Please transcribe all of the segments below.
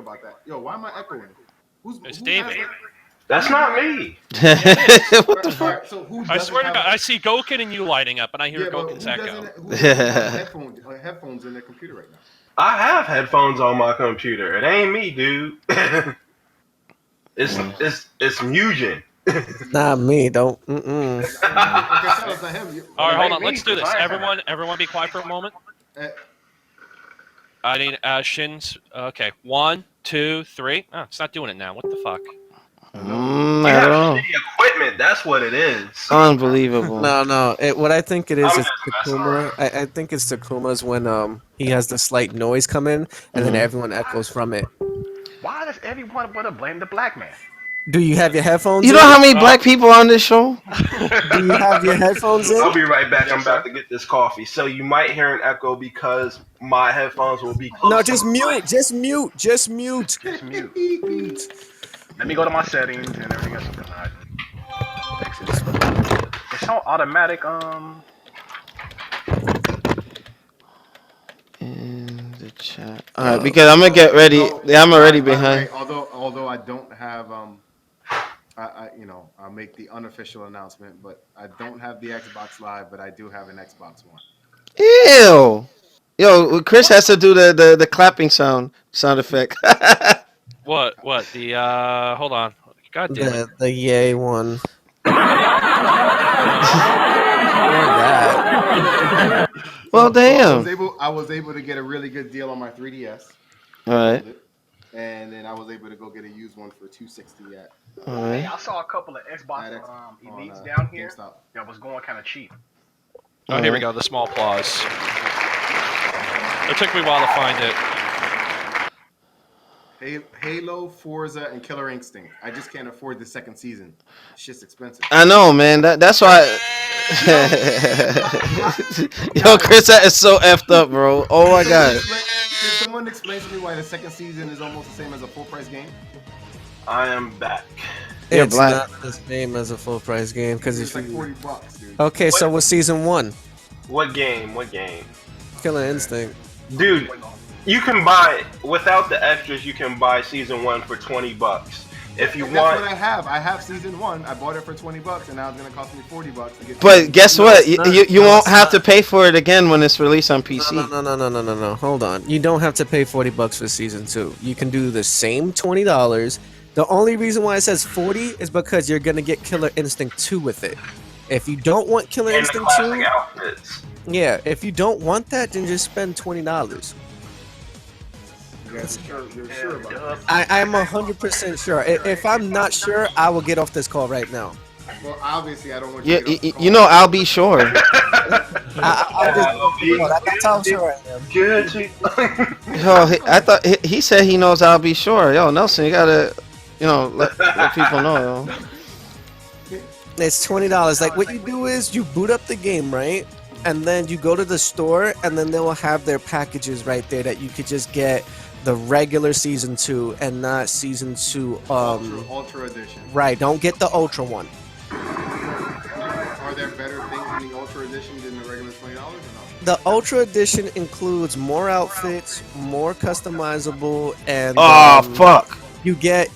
about that. Yo, why am I echoing? It's who David. That's not me. What the fuck? Right, so who I swear to have, God, I see Goken and you lighting up, and I hear yeah, but Goken's who echo. doesn't have headphones in their computer right now? I have headphones on my computer. It ain't me, dude. it's Mugen. Not me. Don't. Okay, tell us not him. All right, It hold ain't on. me, Let's do 'cause this. I have Everyone, be quiet for a moment. Uh, I need Shins. Okay, 1, 2, 3. Oh, it's not doing it now. What the fuck? You Not have at all. shitty equipment. That's what it is. Unbelievable. No. What I think it is I'm is just messing Takuma. I think it's Takuma's when he has the slight noise come in, and then everyone echoes from it. Why does everyone want to blame the black man? Do you have your headphones? You know how many black people on this show? Do you have your headphones in? I'll be right back. I'm about to get this coffee. So you might hear an echo because my headphones will be close. No, to just my mute. mic. Just mute. Just mute. Just mute. Let me go to my settings and everything else. Fix it. It's on automatic. In the chat. All right, because I'm gonna get ready. I'm already behind. Although I don't have I'll make the unofficial announcement, but I don't have the Xbox Live, but I do have an Xbox One. Ew. Yo, Chris has to do the clapping sound effect. What? The hold on. God damn it. The yay one. Well, damn. I was able to get a really good deal on my 3DS. All right. And then I was able to go get a used one for $260 at. All Hey, right. I saw a couple of Xbox on, Elites down here GameStop. that was going kind of cheap. Oh, here we go. The small claws. It took me a while to find it. Halo, Forza, and Killer Instinct. I just can't afford the second season. Shit's expensive. I know, man. That's why. Yo, Chris, that is so effed up, bro. Oh my god. Can someone explain to me why the second season is almost the same as a full price game? I am back. You're It's black. not the same as a full price game because It's like $40, dude. Okay, so what's season 1? What game? What game? Killer Instinct. Dude, you can buy without the extras. You can buy season 1 for $20. If you That's want, what I have. I have season 1. I bought it for $20, and now it's gonna cost me $40 to get. But guess what? not. You No, won't it's have not. to pay for it again when it's released on PC. No. Hold on. You don't have to pay $40 for season 2. You can do the same $20. The only reason why it says 40 is because you're gonna get Killer Instinct 2 with it. If you don't want Killer and the Instinct classic 2, outfits. yeah, if you don't want that, then just spend $20. You're sure about that? I'm 100% sure. If I'm not sure, I will get off this call right now. Well, obviously, I don't want you. Yeah, to get off the call. you know, I'll be sure. I'll just that's how sure I am. Good. Yo, I thought he said he knows I'll be sure. Yo, Nelson, you gotta, let people know. Yo. It's $20. Like what you do is you boot up the game, right? And then you go to the store, and then they will have their packages right there that you could just get the regular season 2 and not season 2. Ultra edition. Right. Don't get the ultra one. Are there better things in the Ultra edition than the regular $20 or no? The ultra edition includes more outfits, more customizable, and Oh fuck. You get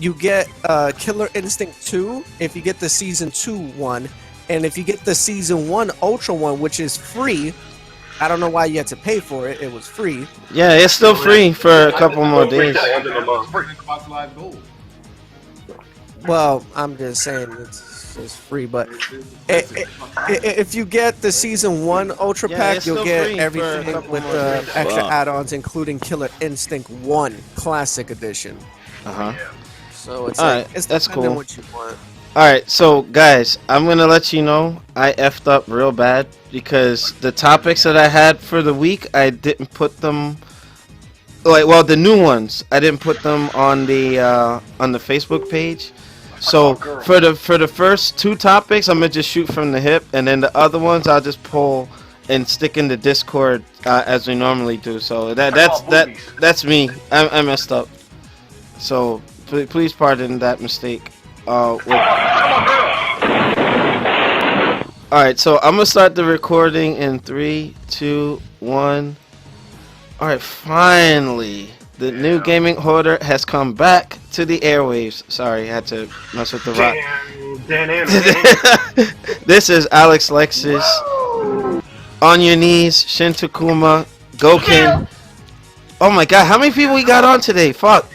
Killer Instinct 2 if you get the season 2 one, and if you get the season 1 ultra one, which is free. I don't know why you had to pay for it. It was free. Yeah, it's still free for a couple more days. Xbox Live Gold. Well, I'm just saying it's free, but if you get the season 1 ultra Yeah, pack, it's you'll still get free for a everything couple with more the days. extra Wow. add-ons, including Killer Instinct 1 Classic Edition. Uh-huh. So it's All right, it's that's depending cool. what you want. All right, so guys, I'm gonna let you know I effed up real bad because the topics that I had for the week, I didn't put them. Well, the new ones, I didn't put them on the Facebook page. So for the first 2 topics, I'm gonna just shoot from the hip, and then the other ones I'll just pull and stick in the Discord as we normally do. So that's me. I messed up. So please pardon that mistake. Alright, so I'm gonna start the recording in 3, 2, 1. Alright, finally. The new gaming hoarder has come back to the airwaves. Sorry, I had to mess with the rock. Damn. This is Alex Lexus. On your knees, Shin Takuma, Goken. Oh my god, how many people we got on today? Fuck.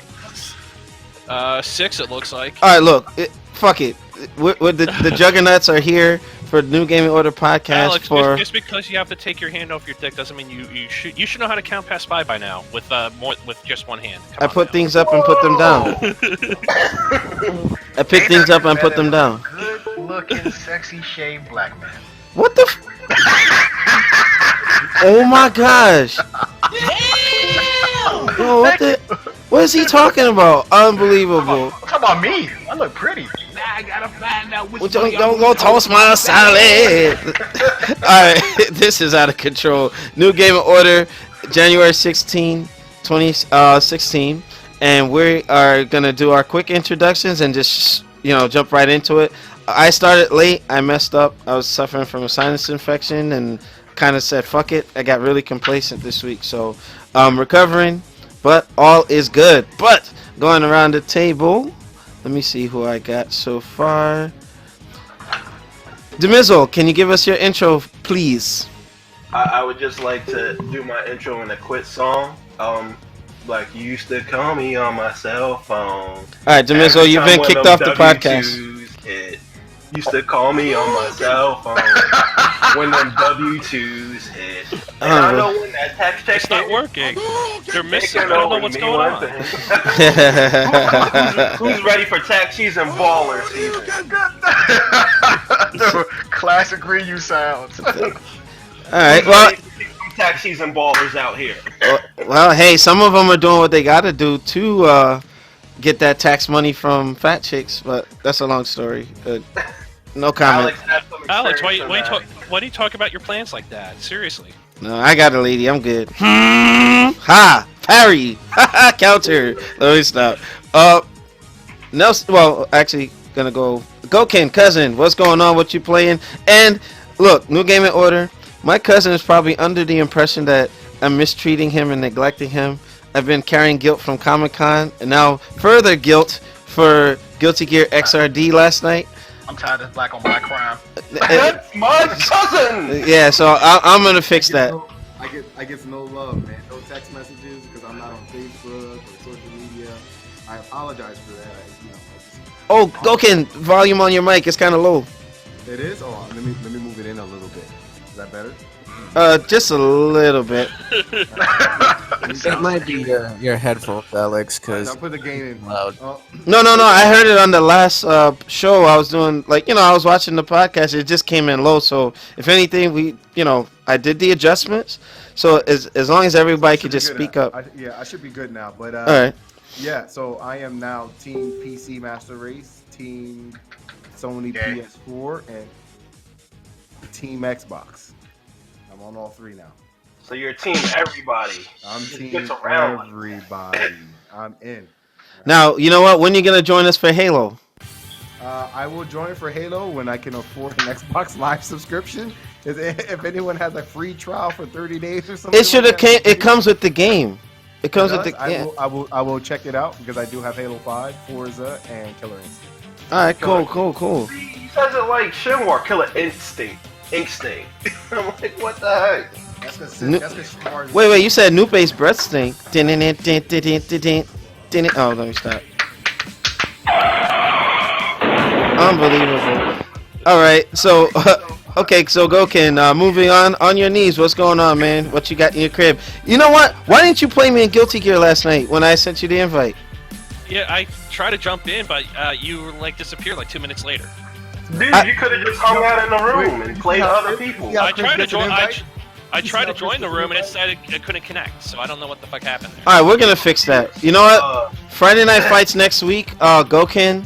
6 it looks like. Alright, look. Fuck it. The Juggernauts are here for the New Gaming Order podcast. Alex, for just because you have to take your hand off your dick doesn't mean you should know how to count past 5 by now with just one hand. Come I on put now. things up and put them down. I pick things up and put them down. Good looking, sexy shaved black man. What the? Oh my gosh! Bro, what is he talking about? Unbelievable! Talk about me. I look pretty. Now I gotta find out which Well, don't go toss my salad. Alright, this is out of control. New Game Order, January 16, 2016. And we are going to do our quick introductions and just, jump right into it. I started late. I messed up. I was suffering from a sinus infection and kind of said, fuck it. I got really complacent this week. So I'm recovering, but all is good. But going around the table, let me see who I got so far. Demizzle, can you give us your intro, please? I would just like to do my intro in a quick song. Like you used to call me on my cell phone. Alright, Demizzle, you've been kicked off the podcast. Hit. Used to call me on my cell phone when them W2s hit. And I know when that tax check It's not hit, working. They're missing. I it don't know over what's me going one on. thing. Who's ready for tax season, baller season? Classic reuse sounds. Alright, well, Tax season ballers out here. well, hey, some of them are doing what they gotta do to get that tax money from fat chicks, but that's a long story. No comment. Alex, has some Alex, experience on that. why do you talk about your plans like that? Seriously. No, I got a lady. I'm good. Ha! Parry! Ha! Counter! Let me stop. Nelson, well, actually, gonna go. Goken, cousin, what's going on? What you playing? And look, New Game in Order. My cousin is probably under the impression that I'm mistreating him and neglecting him. I've been carrying guilt from Comic-Con, and now further guilt for Guilty Gear XRD last night. I'm tired of black on black crime. That's my cousin! Yeah, so I'm gonna fix that. I get no love, man. No text messages because I'm not on Facebook or social media. I apologize for that. Oh, Goken, volume on your mic is kind of low. It is. Oh, let me move it in a little bit. Is that better? Just a little bit. It might be your headphones, Alex, because I'll put the gain in. loud. Oh, No. I heard it on the last show. I was doing I was watching the podcast. It just came in low. So if anything, I did the adjustments. So as long as everybody could just speak up. I should be good now. But All right. yeah. So I am now Team PC Master Race, Team Sony Yeah. PS4, and Team Xbox. I'm on all three now. So you're team everybody. I'm Just Team gets around. everybody. I'm in. Now you know what? When you gonna join us for Halo? I will join for Halo when I can afford an Xbox Live subscription. If anyone has a free trial for 30 days or something, It should have came. It comes with the game. It comes with the. I Yeah. will check it out because I do have Halo 5, Forza, and Killer Instinct. All right. Cool. He says it like Shinwar, Killer Instinct. I'm like, what the heck? That's because Nu- Wait. You said Nupe's breath stink. Oh, let me stop. Unbelievable. All right. So, okay. So Goken, moving on your knees. What's going on, man? What you got in your crib? You know what? Why didn't you play me in Guilty Gear last night when I sent you the invite? Yeah, I tried to jump in, but you disappeared 2 minutes later. Dude, you could have just hung out in the room and played other people. Yeah. I tried to Chris join. gets an invite? I tried to He's join the not room and it Chris said it couldn't connect. So I don't know what the fuck happened there. All right, we're gonna fix that. You know what? Friday Night Fights next week. Goken,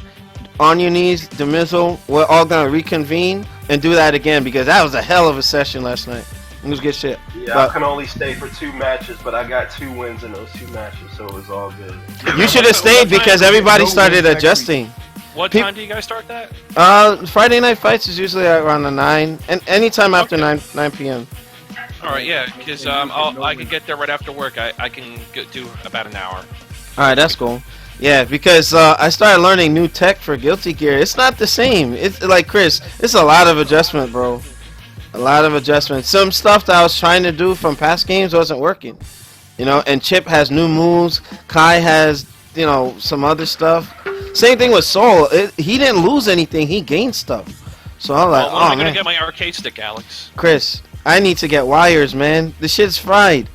on your knees, Demizzle. We're all gonna reconvene and do that again because that was a hell of a session last night. It was good shit. Yeah, But I can only stay for 2 matches, but I got 2 wins in those 2 matches, so it was all good. you should have stayed because everybody started adjusting. What Peop- time do you guys start that? Friday Night Fights is usually around the 9, and anytime after Okay. 9 p.m. All right, yeah, because I can get there right after work. I can do about an hour. All right, that's cool. Yeah, because I started learning new tech for Guilty Gear. It's not the same. It's like Chris. It's a lot of adjustment, bro. A lot of adjustment. Some stuff that I was trying to do from past games wasn't working. You know, and Chip has new moves. Kai has, you know, some other stuff. Same thing with Soul. He didn't lose anything. He gained stuff. So I'm like, When am I man. gonna get my arcade stick, Alex? Chris, I need to get wires, man. The shit's fried.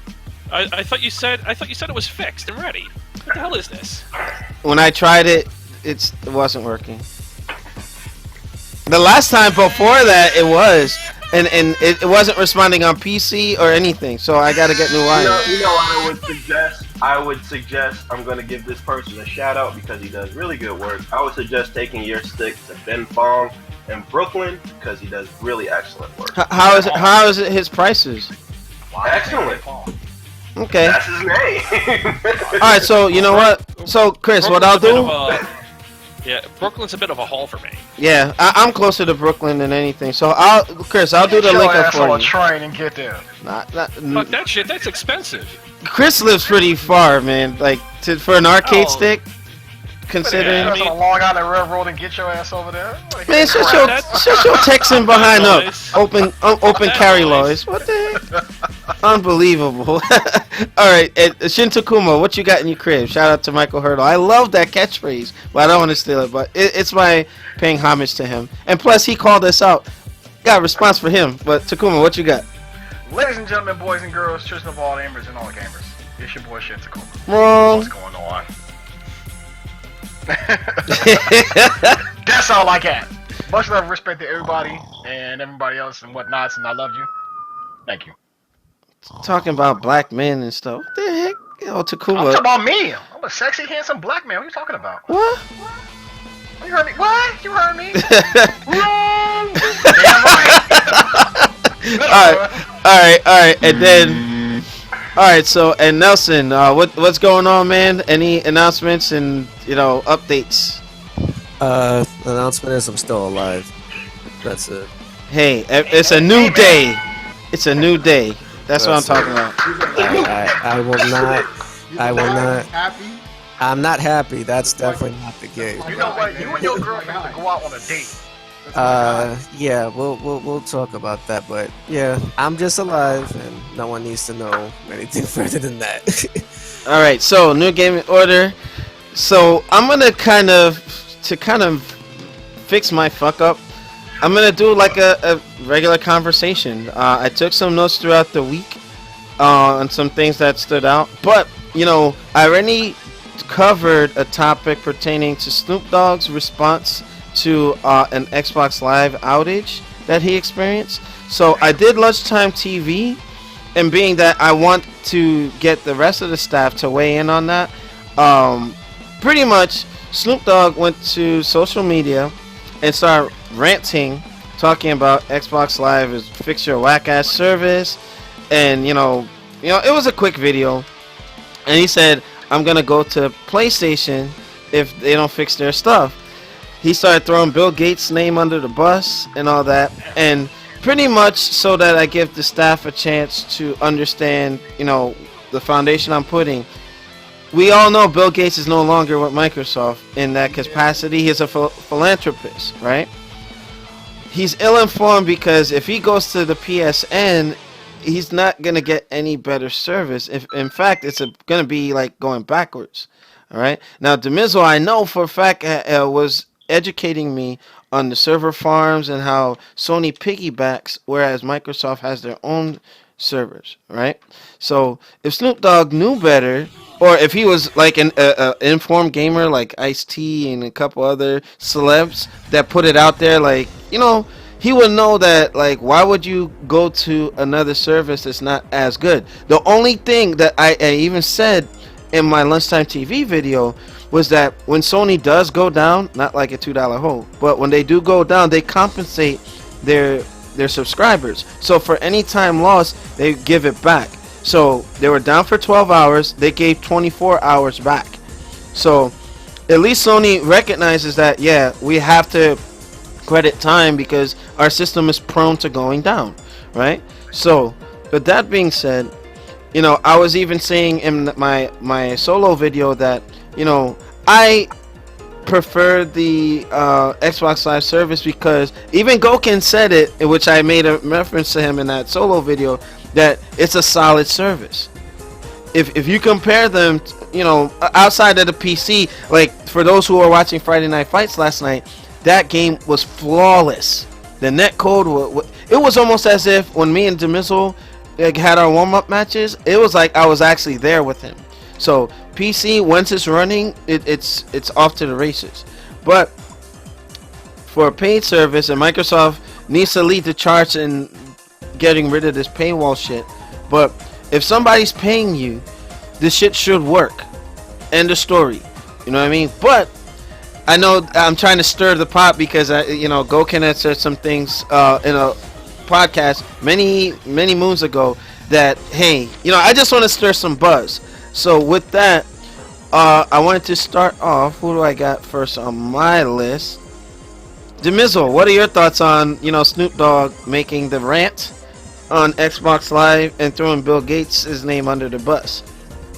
I thought you said it was fixed and ready. What the hell is this? When I tried it, it wasn't working. The last time before that, it was. And it wasn't responding on PC or anything, so I gotta get new wires. You know what I would suggest, I'm gonna give this person a shout out because he does really good work. I would suggest taking your stick to Ben Fong in Brooklyn because he does really excellent work. How is it his prices? Excellent. Okay. That's his name. Alright, so you know what? So Chris, what I'll do? Yeah, Brooklyn's a bit of a haul for me. Yeah, I'm closer to Brooklyn than anything. So Chris, I'll do the Get your link up ass for on a you. train and get there. Fuck that shit. That's expensive. Chris lives pretty far, man. Like for an arcade Oh. stick, considering. That's on Long Island Railroad and get your ass over there. Man, shut your Texan behind up. Open carry laws. What the heck? Unbelievable. Alright, Shin Takuma, what you got in your crib? Shout out to Michael Hurdle. I love that catchphrase, but I don't want to steal it, but it's my paying homage to him. And plus, he called us out. Got a response for him, but Takuma, what you got? Ladies and gentlemen, boys and girls, children of all gamers and all gamers, it's your boy Shin Takuma. Wrong. What's going on? That's all I got. Much love and respect to everybody and everybody else and whatnots, and I love you. Thank you. Talking about black men and stuff. What the heck? Yo, I'm Takuma. talking about me. I'm a sexy, handsome black man. What are you talking about? What? You heard me? What? You heard me? Wrong. Damn right. Alright, and then alright, so and Nelson, what's going on, man? Any announcements and updates? Announcement is I'm still alive. That's it. Hey, it's a new day. It's a new day. That's what I'm talking about. I will not. I will not. Happy? I'm not happy. That's definitely not the case. You know what? You and your girlfriend have to go out on a date. Yeah, we'll talk about that, but yeah, I'm just alive, and no one needs to know anything further than that. All right, so new gaming order. So I'm gonna kind of fix my fuck up. I'm gonna do like a regular conversation. I took some notes throughout the week on some things that stood out, but I already covered a topic pertaining to Snoop Dogg's response to an Xbox Live outage that he experienced. So I did lunchtime TV, and being that I want to get the rest of the staff to weigh in on that, pretty much Snoop Dogg went to social media and started ranting, talking about Xbox Live is fix your whack ass service, and it was a quick video, and he said, I'm gonna go to PlayStation if they don't fix their stuff. He started throwing Bill Gates' name under the bus and all that, and pretty much so that I give the staff a chance to understand, the foundation I'm putting. We all know Bill Gates is no longer with Microsoft in that capacity. He's a philanthropist, right? He's ill-informed because if he goes to the PSN, he's not going to get any better service. If in fact, it's going to be like going backwards, all right? Now, Demizo, I know for a fact, was educating me on the server farms and how Sony piggybacks, whereas Microsoft has their own servers, right? So if Snoop Dogg knew better, or if he was like an informed gamer like Ice-T and a couple other celebs that put it out there, like, he would know that, like, why would you go to another service that's not as good? The only thing that I even said in my lunchtime TV video was that when Sony does go down, not like a $2 hole, but when they do go down, they compensate their subscribers. So for any time lost, they give it back. So they were down for 12 hours, they gave 24 hours back. So at least Sony recognizes that, yeah, we have to credit time because our system is prone to going down, right? So But that being said, you know, I was even saying in my solo video that, you know, I prefer the Xbox Live service because even Goken said it, in which I made a reference to him in that solo video, that it's a solid service. If you compare them, you know, outside of the PC, like for those who were watching Friday Night Fights last night, that game was flawless. The netcode, it was almost as if when me and Demizzle had our warm-up matches, it was like I was actually there with him. So PC, once it's running, it's off to the races. But for a paid service, and Microsoft needs to lead the charge in getting rid of this paywall shit. But if somebody's paying you, this shit should work. End of story. You know what I mean? But I know I'm trying to stir the pot because you know, Goken had said some things in a podcast many moons ago that, hey, you know, I just want to stir some buzz. So with that, I wanted to start off. Who do I got first on my list? Demizzle, what are your thoughts on, you know, Snoop Dogg making the rant on Xbox Live and throwing Bill Gates' name under the bus?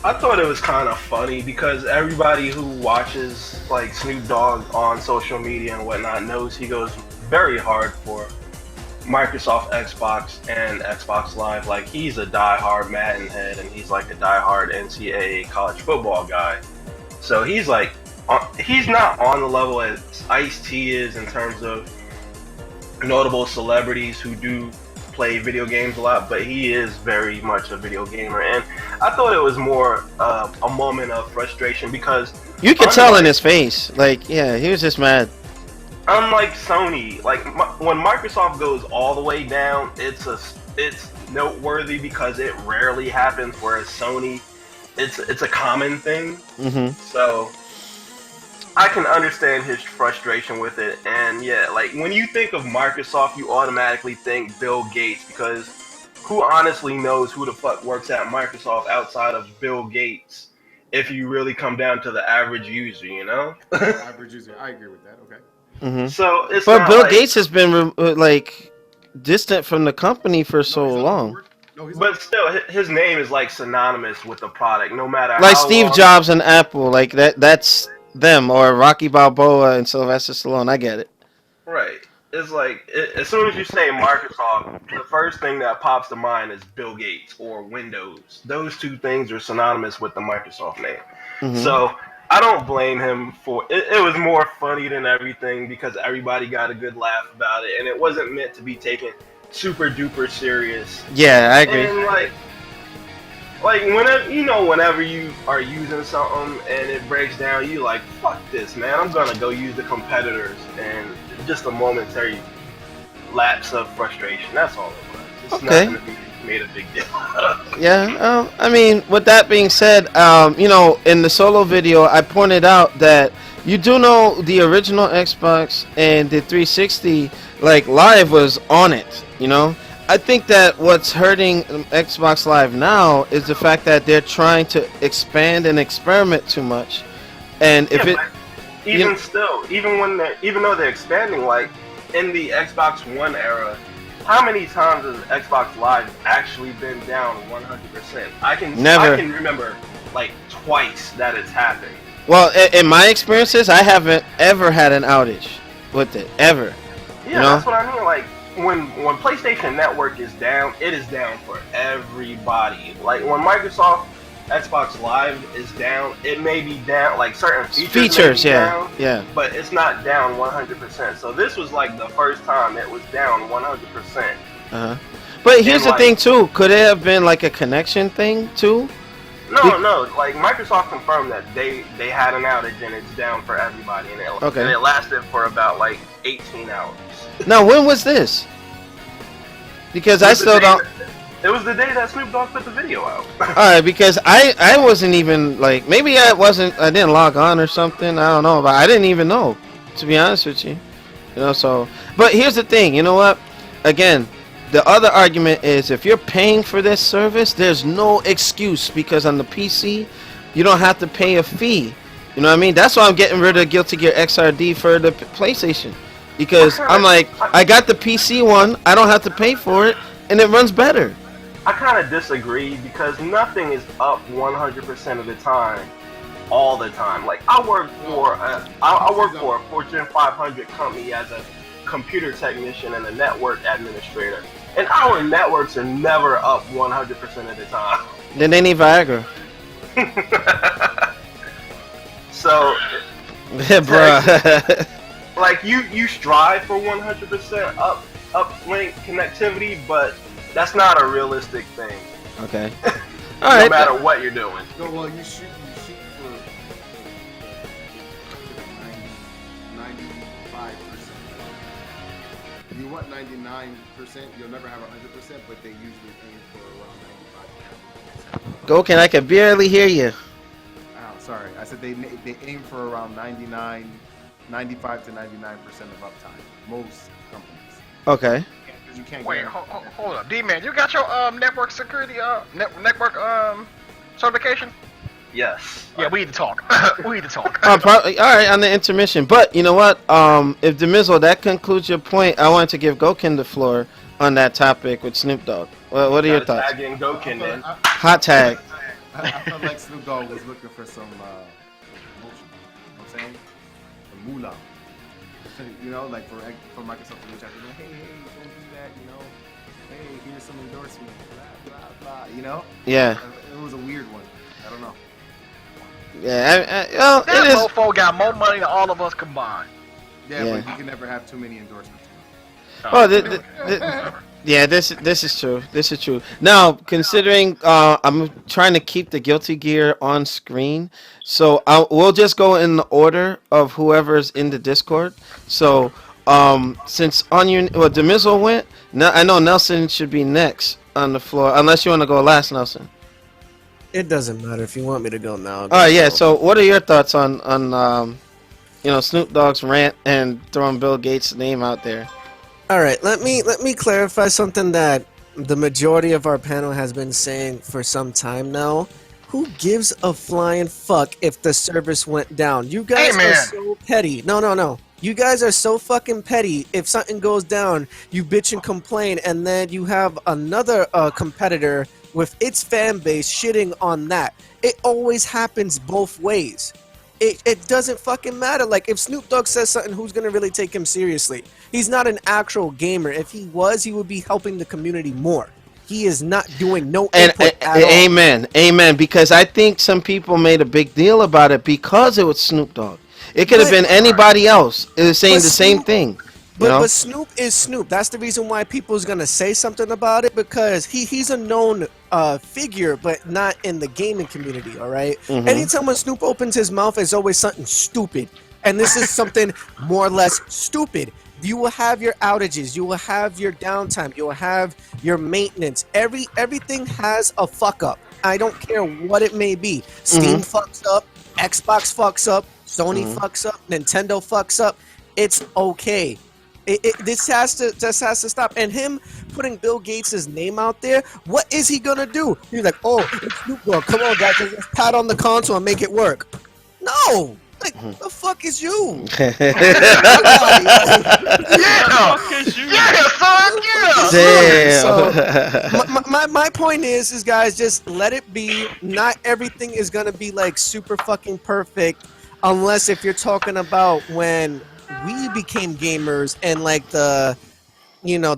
I thought it was kind of funny because everybody who watches like Snoop Dogg on social media and whatnot knows he goes very hard for Microsoft Xbox and Xbox Live. Like, he's a diehard Madden head and he's like a diehard NCAA college football guy. So he's like, he's not on the level as Ice-T is in terms of notable celebrities who do play video games a lot, but he is very much a video gamer. And I thought it was more a moment of frustration because you could tell in his face, like, yeah, he was just mad. Unlike Sony, like when Microsoft goes all the way down, it's noteworthy because it rarely happens. Whereas Sony, it's a common thing. Mm-hmm. So I can understand his frustration with it. And yeah, like when you think of Microsoft, you automatically think Bill Gates, because who honestly knows who the fuck works at Microsoft outside of Bill Gates? If you really come down to the average user, you know. Average user, I agree with that. Okay. Mm-hmm. So it's but not Bill like, Gates has been like distant from the company for so long. No, he's but still, his name is like synonymous with the product, no matter Like how Steve long. Jobs and Apple, like that's them, or Rocky Balboa and Sylvester Stallone. I get it. Right. It's like as soon as you say Microsoft, the first thing that pops to mind is Bill Gates or Windows. Those two things are synonymous with the Microsoft name. Mm-hmm. So I don't blame him for it. It was more funny than everything because everybody got a good laugh about it, and it wasn't meant to be taken super duper serious. Yeah, I agree. And like whenever you are using something and it breaks down, you like, fuck this, man. I'm gonna go use the competitors, and just a momentary lapse of frustration. That's all it was. It's Okay. not gonna be made a big deal. Yeah, I mean, with that being said, you know, in the solo video, I pointed out that you do know the original Xbox and the 360, like, Live was on it, you know? I think that what's hurting Xbox Live now is the fact that they're trying to expand and experiment too much. And if it... but even though they're expanding, like, in the Xbox One era, how many times has Xbox Live actually been down 100%? I can remember like twice that it's happened. Well, in my experiences, I haven't ever had an outage with it, ever. Yeah, you know? That's what I mean. Like when PlayStation Network is down, it is down for everybody. Like when Microsoft Xbox Live is down, it may be down, like certain features may be down, yeah. but it's not down 100%. So this was like the first time it was down 100%. Uh-huh. But here's And, the thing too. Could it have been like a connection thing too? No. Like Microsoft confirmed that they had an outage and it's down for everybody, and it lasted for about like 18 hours. Now, when was this? Because I still don't. It was the day that Snoop Dogg put the video out. Alright, because I wasn't even, like, maybe I didn't log on or something, I don't know, but I didn't even know, to be honest with you. You know, so, but here's the thing, you know what? Again, the other argument is if you're paying for this service, there's no excuse, because on the PC, you don't have to pay a fee. You know what I mean? That's why I'm getting rid of Guilty Gear XRD for the PlayStation. Because I'm like, I got the PC one, I don't have to pay for it, and it runs better. I kind of disagree because nothing is up 100% of the time, all the time. Like I work for a Fortune 500 company as a computer technician and a network administrator, and our networks are never up 100% of the time. Then they need Viagra. So, Yeah, bruh. like you strive for 100% uplink connectivity, but that's not a realistic thing. Okay. All No right. matter what you're doing. No, well, you shoot for 95%. If you want 99%, you'll never have 100%, but they usually aim for around 95%. Goken, I can barely hear you. Oh, sorry. I said they aim for around 95 to 99% of uptime. Most companies. Okay. Because you can't Wait, get hold up, D-Man, you got your network security network certification? Yes. Yeah, we need to talk. We need to talk. All right, on the intermission. But you know what? If Demizzle, that concludes your point. I wanted to give Goken the floor on that topic with Snoop Dogg. What are your thoughts? Tag in Goken, man. Hot tag. I felt like Snoop Dogg was looking for some promotion. You know what I'm saying? The moolah. You know, like for Microsoft to reach out to them, hey, don't do that, you know. Hey, here's some endorsement, blah, blah, blah, you know? Yeah. It was a weird one. I don't know. Yeah. Well, it That is. mofo got more money than all of us combined. Yeah, Yeah. but you can never have too many endorsements. Oh, yeah. This is true. This is true. Now, considering I'm trying to keep the Guilty Gear on screen, so we'll just go in the order of whoever's in the Discord. So, since Demizzle went, now I know Nelson should be next on the floor, unless you want to go last, Nelson. It doesn't matter if you want me to go now. All right, yeah. So, what are your thoughts on Snoop Dogg's rant and throwing Bill Gates' name out there? All right, let me clarify something that the majority of our panel has been saying for some time now. Who gives a flying fuck if the service went down? You guys Amen. are so petty. No. You guys are so fucking petty. If something goes down, you bitch and complain, and then you have another competitor with its fan base shitting on that. It always happens both ways. It doesn't fucking matter. Like, if Snoop Dogg says something, who's gonna really take him seriously? He's not an actual gamer. If he was, he would be helping the community more. He is not doing no input at all. Amen. Because I think some people made a big deal about it because it was Snoop Dogg. It could have been anybody else saying the same thing. But Snoop is Snoop. That's the reason why people's gonna say something about it, because he's a known figure, but not in the gaming community. All right? Anytime when Snoop opens his mouth, it's always something stupid, and this is something more or less stupid. You will have your outages, you will have your downtime, you will have your maintenance. Everything has a fuck up. I don't care what it may be. Steam fucks up, Xbox fucks up, Sony fucks up, Nintendo fucks up. It's okay. This has to stop. And him putting Bill Gates' name out there, what is he gonna do? He's like, oh, it's Snoop Dogg. Come on, guys, let's pat on the console and make it work. No, like, the fuck is you? Damn. My point is guys, just let it be. Not everything is gonna be like super fucking perfect, unless if you're talking about when we became gamers and like the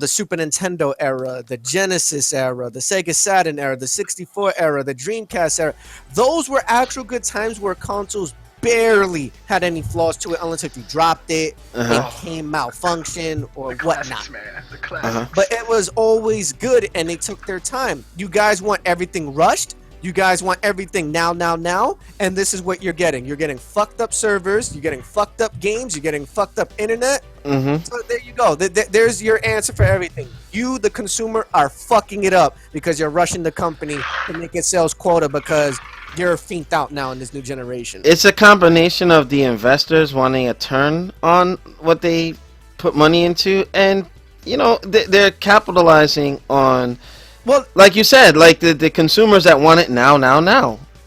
Super Nintendo era, the Genesis era, the Sega Saturn era, the 64 era, the Dreamcast era. Those were actual good times where consoles barely had any flaws to it, unless if you dropped it, it came malfunction or whatnot. Man. The classics. But it was always good, and they took their time. You guys want everything rushed. You guys want everything now, and this is what you're getting. You're getting fucked up servers, you're getting fucked up games, you're getting fucked up internet. So there you go. There's your answer for everything. You, the consumer, are fucking it up because you're rushing the company to make it sales quota because you're fiended out now in this new generation. It's a combination of the investors wanting a turn on what they put money into, and they're capitalizing on. Well, like you said, like the consumers that want it now.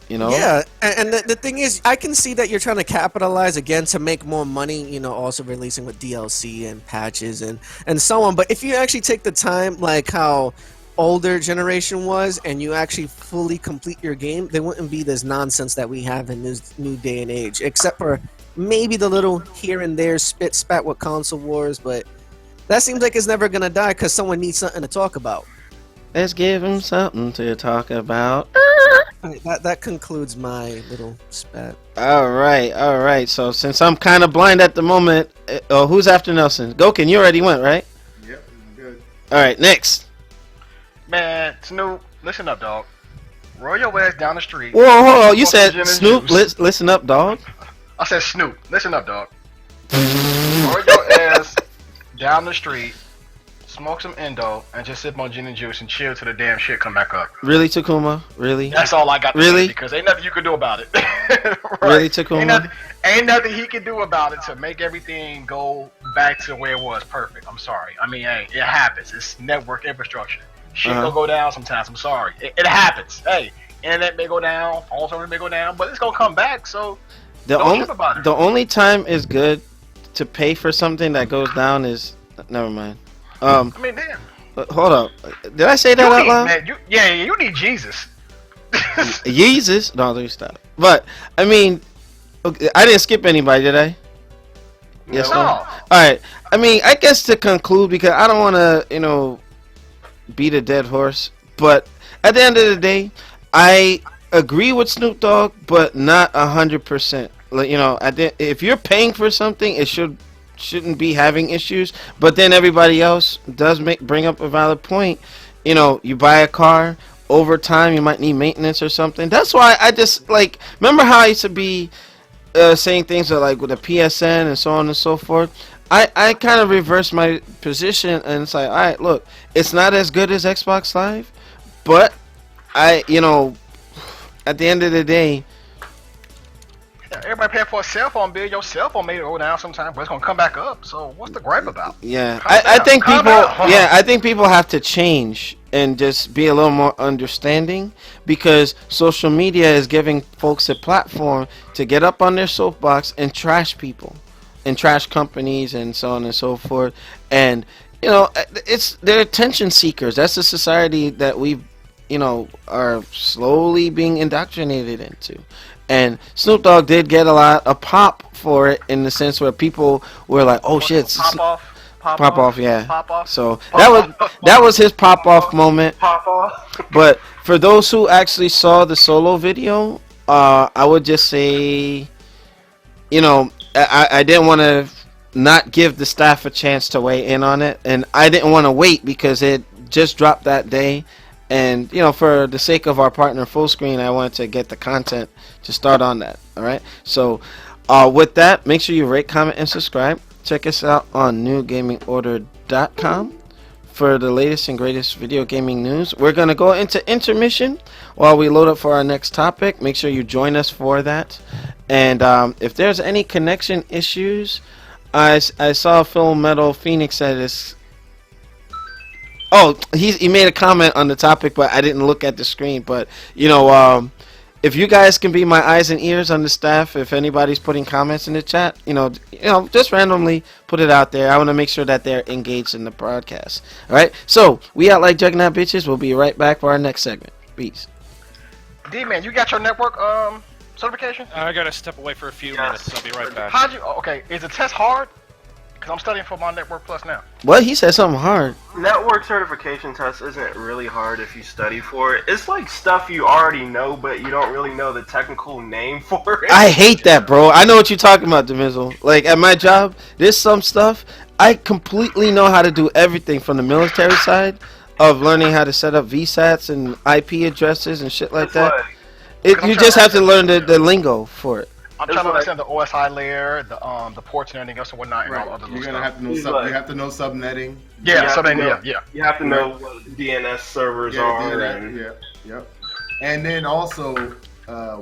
Yeah, and the thing is, I can see that you're trying to capitalize again to make more money, also releasing with DLC and patches and so on. But if you actually take the time, like how older generation was, and you actually fully complete your game, there wouldn't be this nonsense that we have in this new day and age. Except for maybe the little here and there spit spat with console wars, but that seems like it's never gonna die because someone needs something to talk about. Let's give him something to talk about. Alright, that concludes my little spat. All right. So since I'm kind of blind at the moment, who's after Nelson? Goken, you already went, right? Yep, good. All right, next. Man, Snoop, listen up, dog. Roll your ass down the street. Whoa, hold on. You Smoke some said gin and Snoop. juice. Listen up, dog. I said Snoop, listen up, dog. Roll your ass down the street, smoke some Indo, and just sip on gin and juice and chill till the damn shit come back up. Really, Takuma? Really? That's all I got to Really? say because ain't nothing you can do about it. Right. Really, Takuma? Ain't nothing he can do about it to make everything go back to where it was perfect. I'm sorry. I mean, hey, it happens. It's network infrastructure. Shit Uh-huh. will go down sometimes. I'm sorry. It happens. Hey, internet may go down, all servers may go down, but it's gonna come back. So don't trip about it. The only time is good to pay for something that goes down is never mind. I mean, damn. Hold up. Did I say that You out need, loud? man, you need Jesus. Yeezus? No, let me stop. But I mean, okay, I didn't skip anybody, did I? Yes, No. no. All right. I mean, I guess to conclude, because I don't want to, beat a dead horse. But at the end of the day, I agree with Snoop Dogg, but not 100%. Like, if you're paying for something, it shouldn't be having issues. But then everybody else does bring up a valid point. You buy a car. Over time, you might need maintenance or something. That's why I just remember how I used to be saying things like with the PSN and so on and so forth. I kind of reversed my position and it's like, all right, look, it's not as good as Xbox Live, but at the end of the day, Yeah, everybody paying for a cell phone bill. Your cell phone may go down sometime, but it's gonna come back up. So what's the gripe about? yeah, Calm I down. think Calm people, down. I think people have to change and just be a little more understanding because social media is giving folks a platform to get up on their soapbox and trash people and trash companies and so on and so forth. And they're attention seekers. That's the society that we are slowly being indoctrinated into. And Snoop Dogg did get a lot of pop for it in the sense where people were like, "Oh shit, Pop off, yeah." pop off. So that was his pop off moment. Pop off. But for those who actually saw the solo video, I would just say, I didn't want to not give the staff a chance to weigh in on it, and I didn't want to wait because it just dropped that day. And for the sake of our partner Fullscreen, I wanted to get the content to start on that. All right. So with that, make sure you rate, comment, and subscribe. Check us out on newgamingorder.com for the latest and greatest video gaming news. We're going to go into intermission while we load up for our next topic. Make sure you join us for that. And if there's any connection issues, I saw Phil Metal Phoenix said this. Oh, he made a comment on the topic, but I didn't look at the screen. But if you guys can be my eyes and ears on the staff, if anybody's putting comments in the chat, just randomly put it out there. I want to make sure that they're engaged in the broadcast. All right. So we out like Juggernaut bitches. We'll be right back for our next segment. Peace. D-Man, you got your network certification? I gotta step away for a few minutes. I'll be right back. How'd you? Okay, is the test hard? Because I'm studying for my Network Plus now. What? He said something hard. Network certification test isn't really hard if you study for it. It's like stuff you already know, but you don't really know the technical name for it. I hate that, bro. I know what you're talking about, Demizzle. Like, at my job, there's some stuff, I completely know how to do everything from the military side of learning how to set up VSATs and IP addresses and shit like It's that. like- You just have to learn the lingo for it. I'm It's trying to like- understand the OSI layer, the ports and everything else and whatnot, and all the other You're little gonna stuff. have to know He's sub. like- You have to know subnetting. Yeah, You so have then, to know- yeah. You have to know what DNS servers are. that. And Yep. And then also,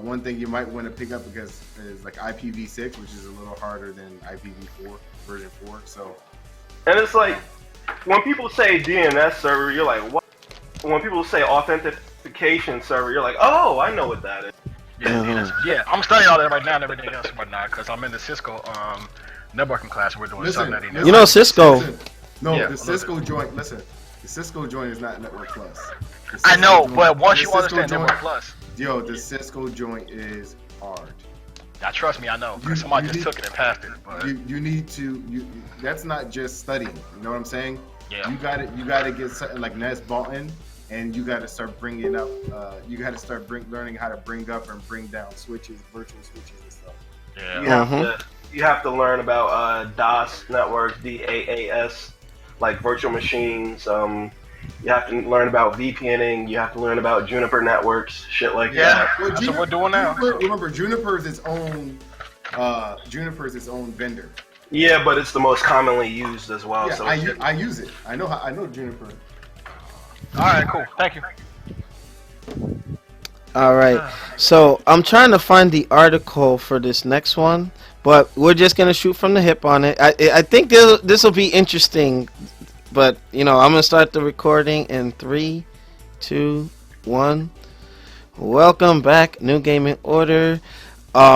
one thing you might want to pick up because is like IPv6, which is a little harder than IPv4 version 4. So And it's like, when people say DNS server, you're like, what? When people say authentication server, you're like, oh, I know what that is. Yeah, I'm studying all that right now and everything else and whatnot because I'm in the Cisco networking class. We're doing listen, subnetting. You know Cisco. listen, no, Yeah, the Cisco joint. Listen, The Cisco joint is not Network Plus. The I Cisco know, joint- but once the you Cisco understand joint- Network Plus, Yo, the Cisco joint is hard. now trust me, I know. You- Because somebody you just need- took it and passed it. But You need to that's not just studying. You know what I'm saying? yeah, You got to get something like Nes Bolton, and you got to start bringing up. You got to start learning how to bring up and bring down switches, virtual switches and stuff. yeah. You have to learn about DOS networks, DAAS, like virtual machines. You have to learn about VPNing. You have to learn about Juniper networks, shit like Yeah. that. Well, That's what we're doing now. Remember, Juniper is its own. Juniper is its own vendor. Yeah, but it's the most commonly used as well. Yeah, So I use it. I know Juniper. All right, cool. Thank you. All right. So I'm trying to find the article for this next one, but we're just gonna shoot from the hip on it. I think this will be interesting, but I'm gonna start the recording in 3, 2, 1. Welcome back, New Gaming Order.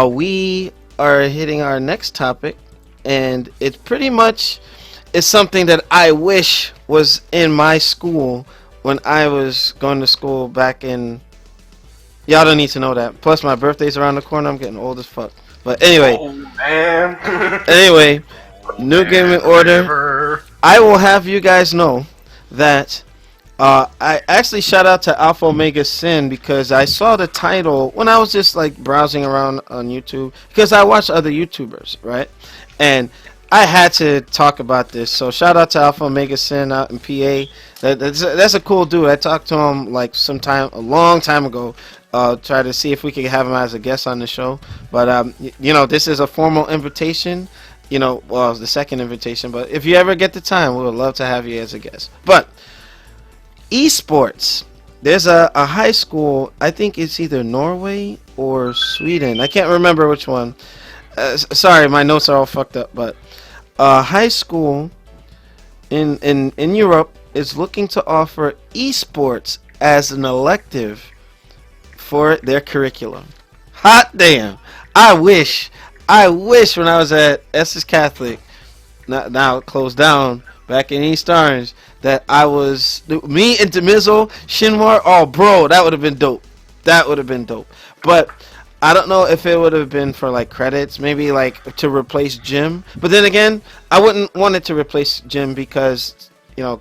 We are hitting our next topic, and it's pretty much something that I wish was in my school when I was going to school back in. Y'all don't need to know that. Plus, my birthday's around the corner. I'm getting old as fuck. But anyway, Oh man. anyway, New Gaming Order. I will have you guys know that I actually shout out to Alpha Omega Sin because I saw the title when I was just like browsing around on YouTube because I watch other YouTubers, right? And I had to talk about this. So shout out to Alpha Omega Sin out in PA. That's a cool dude. I talked to him like a long time ago. Try to see if we could have him as a guest on the show. But this is a formal invitation. Well, it's the second invitation. But if you ever get the time, we would love to have you as a guest. But esports. There's a high school. I think it's either Norway or Sweden. I can't remember which one. Sorry, my notes are all fucked up. But high school in Europe is looking to offer esports as an elective for their curriculum. Hot damn! I wish when I was at Essex Catholic, now closed down, back in East Orange, that me and Demizzle, Shinwar, oh bro, that would have been dope. That would have been dope. But I don't know if it would have been for like credits, maybe like to replace gym. But then again, I wouldn't want it to replace gym because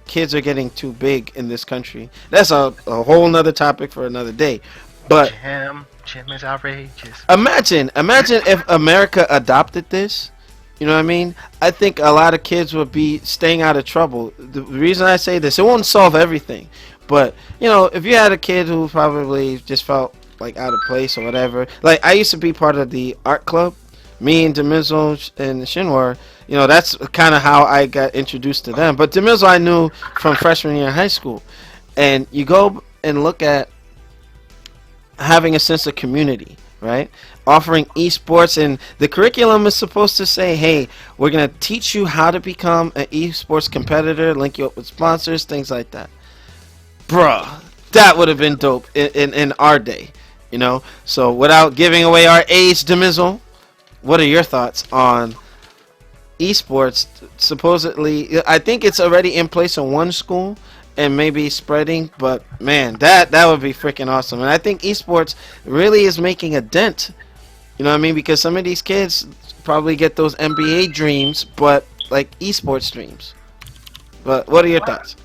kids are getting too big in this country. That's a whole nother topic for another day. But Jim is outrageous. imagine if America adopted this. You know what I mean? I think a lot of kids would be staying out of trouble. The reason I say this, it won't solve everything. But, if you had a kid who probably just felt like out of place or whatever. Like, I used to be part of the art club. Me and Demizzle and Shinwar, that's kind of how I got introduced to them. But Demizzle I knew from freshman year in high school. And you go and look at having a sense of community, right? Offering esports, and the curriculum is supposed to say, hey, we're going to teach you how to become an esports competitor, link you up with sponsors, things like that. Bruh, that would have been dope in our day, So without giving away our age, Demizzle, what are your thoughts on esports? Supposedly, I think it's already in place in one school and maybe spreading, but man, that would be freaking awesome. And I think esports really is making a dent. You know what I mean? Because some of these kids probably get those NBA dreams, but like esports dreams. But what are your thoughts?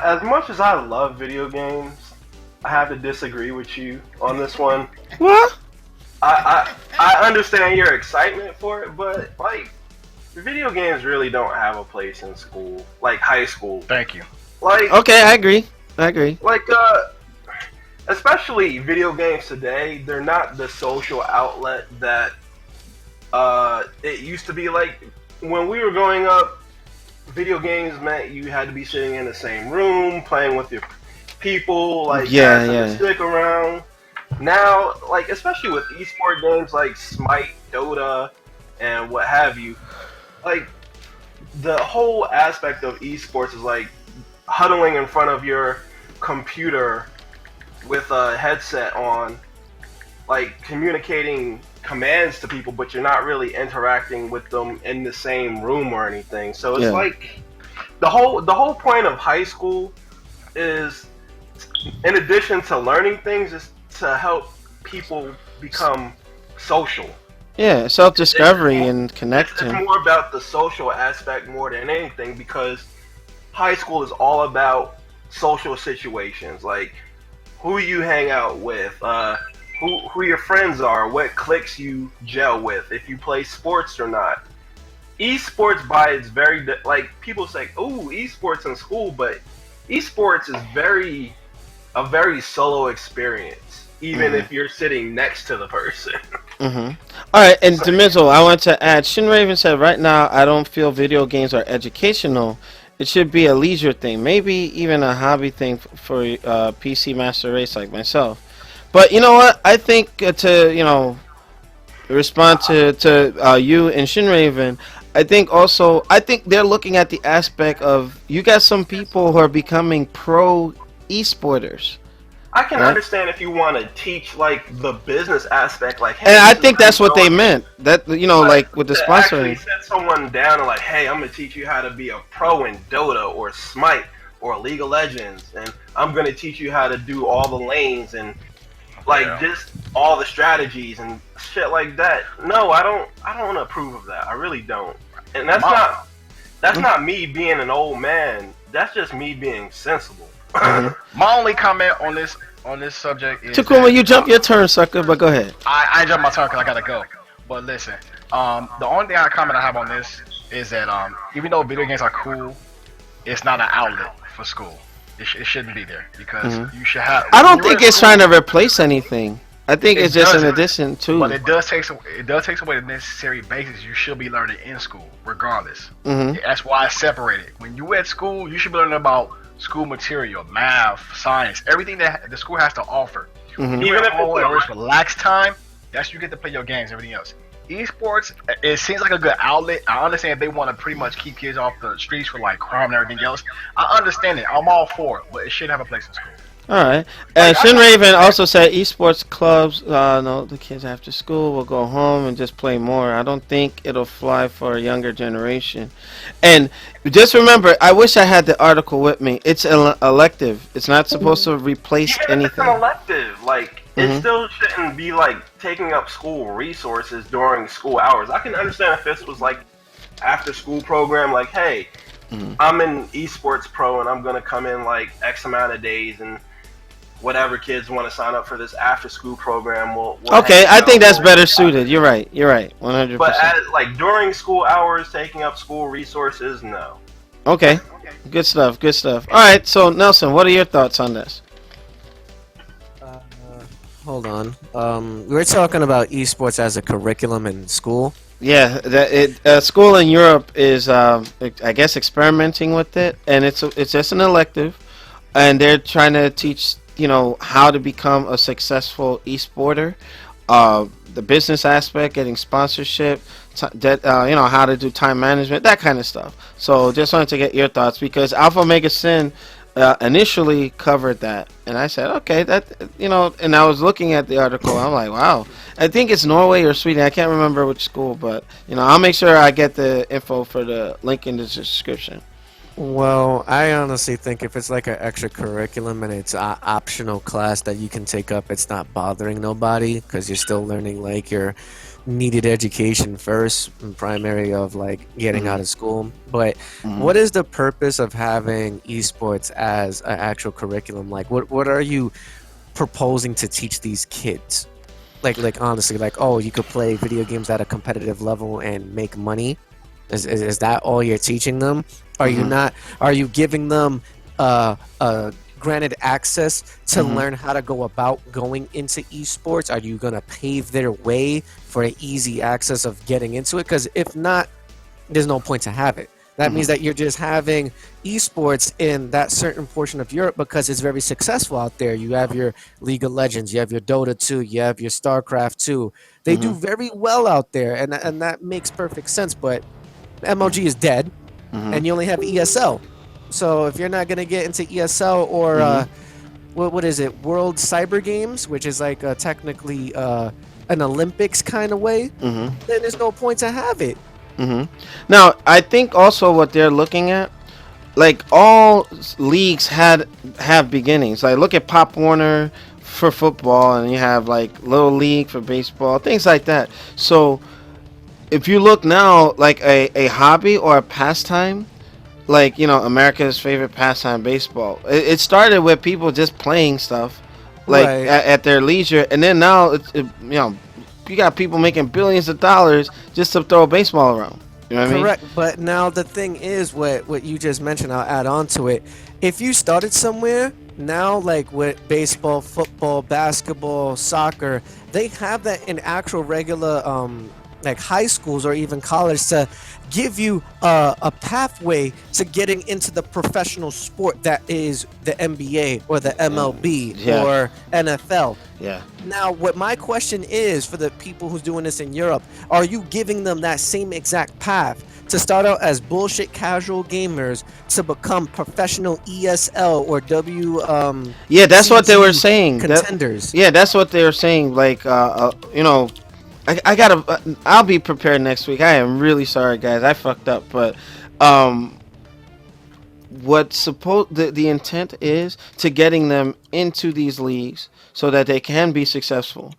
As much as I love video games, I have to disagree with you on this one. What? I understand your excitement for it, but like, video games really don't have a place in school, like high school. Thank you. Like, Okay, I agree. like, especially video games today, they're not the social outlet that it used to be. Like, when we were growing up, video games meant you had to be sitting in the same room, playing with your people, like, Yeah, passing yeah. the stick around. Now, like, especially with esport games like Smite, Dota, and what have you, like, the whole aspect of esports is like huddling in front of your computer with a headset on, like communicating commands to people, but you're not really interacting with them in the same room or anything. So it's Yeah. like the whole point of high school is, in addition to learning things, is to help people become social. Yeah, self-discovery and It's connecting. more about the social aspect more than anything, because high school is all about social situations, like who you hang out with, who your friends are, what cliques you gel with, if you play sports or not. Esports by its very like people say, "Ooh, esports in school," but esports is a very solo experience, even if you're sitting next to the person. Mm-hmm. All right, and Demizo, I want to add. Shin Raven said, "Right now, I don't feel video games are educational. It should be a leisure thing, maybe even a hobby thing for PC Master Race like myself." But you know what? I think to respond to you and Shin Raven, I think they're looking at the aspect of you got some people who are becoming pro esporters. I can Right. understand if you want to teach like the business aspect, like, hey, And I this is think how that's you what they go. meant. That But like with the to actually sponsoring. sit someone down and like, hey, I'm gonna teach you how to be a pro in Dota or Smite or League of Legends, and I'm gonna teach you how to do all the lanes and like just all the strategies and shit like that. No, I don't approve of that. I really don't. And that's not me being an old man. That's just me being sensible. My only comment on this subject is Takuma, that, you jump your turn, sucker. But go ahead. I jumped my turn because I gotta go. But listen, the only thing I have on this is that even though video games are cool, it's not an outlet for school. It shouldn't be there because you should have. I don't when you're think in it's school, trying to replace anything. I think It it's just an doesn't. addition to. But it does take away the necessary basics you should be learning in school, regardless. Mhm. That's why it's separated. When you at school, you should be learning about school material, math, science, everything that the school has to offer. Mhm. You Even at if home it's and it's relaxed time, that's you get to play your games, everything else. Esports, it seems like a good outlet. I understand if they want to pretty much keep kids off the streets for like crime and everything else. I understand it. I'm all for it, but it should have a place in school. All right. And Shin Raven also said esports clubs, no, the kids after school will go home and just play more. I don't think it'll fly for a younger generation. And just remember, I wish I had the article with me. It's elective. It's not supposed to replace Even if it's an anything. elective, like Mhm. it still shouldn't be like taking up school resources during school hours. I can understand if this was like after school program, like, hey, I'm an esports pro and I'm gonna come in like X amount of days and whatever kids want to sign up for this after school program will Okay, hang I think out. that's better suited. You're right. 100%. But like during school hours, taking up school resources, no. Okay. Good stuff. Good stuff. All right. So Nelson, what are your thoughts on this? Hold on. We were talking about esports as a curriculum in school. Yeah, school in Europe is, I guess, experimenting with it, and it's just an elective, and they're trying to teach how to become a successful esporter, the business aspect, getting sponsorship, how to do time management, that kind of stuff. So just wanted to get your thoughts because Alpha Omega Sin initially covered that, and I said, okay, and I was looking at the article, I'm like, wow. I think it's Norway or Sweden. I can't remember which school, but I'll make sure I get the info for the link in the description. Well, I honestly think if it's like an extra curriculum and it's an optional class that you can take up, it's not bothering nobody because you're still learning like your needed education first and primary of like getting out of school. But what is the purpose of having esports as an actual curriculum? Like, what are you proposing to teach these kids? Like honestly, like, oh, you could play video games at a competitive level and make money. Is that all you're teaching them? Are you not? Are you giving them granted access to learn how to go about going into esports? Are you gonna pave their way for an easy access of getting into it? Because if not, there's no point to have it. That means that you're just having esports in that certain portion of Europe because it's very successful out there. You have your League of Legends, you have your Dota 2, you have your StarCraft 2. They do very well out there, and that makes perfect sense. But MLG is dead, and you only have ESL. So if you're not gonna get into ESL or what is it, World Cyber Games, which is like technically an Olympics kind of way, then there's no point to have it. Now, I think also what they're looking at, like all leagues have beginnings. Like look at Pop Warner for football, and you have like Little League for baseball, things like that. So if you look now, like a hobby or a pastime, like America's favorite pastime, baseball. It started with people just playing stuff, like Right. at their leisure, and then now you got people making billions of dollars just to throw a baseball around. You know what I mean? Correct, but now the thing is, what you just mentioned, I'll add on to it. If you started somewhere, now like with baseball, football, basketball, soccer, they have that in actual regular like high schools or even college to give you a pathway to getting into the professional sport that is the NBA or the MLB Yeah. or NFL. Yeah. Now, what my question is for the people who's doing this in Europe, are you giving them that same exact path to start out as bullshit casual gamers to become professional ESL or Yeah, that's what they were CG saying. contenders? Yeah, that's what they were saying. Like, I gotta. I'll be prepared next week. I am really sorry, guys. I fucked up, but the intent is to getting them into these leagues so that they can be successful.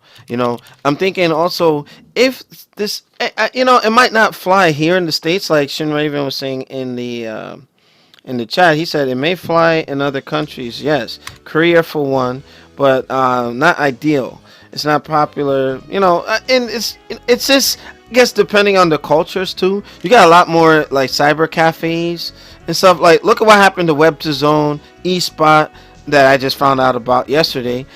I'm thinking also if this, it might not fly here in the States, like Shin Raven was saying in the chat. He said it may fly in other countries. Yes, Korea for one, but not ideal. It's not popular, and it's just, I guess, depending on the cultures too. You got a lot more like cyber cafes and stuff. Like, look at what happened to Web2Zone, eSpot that I just found out about yesterday.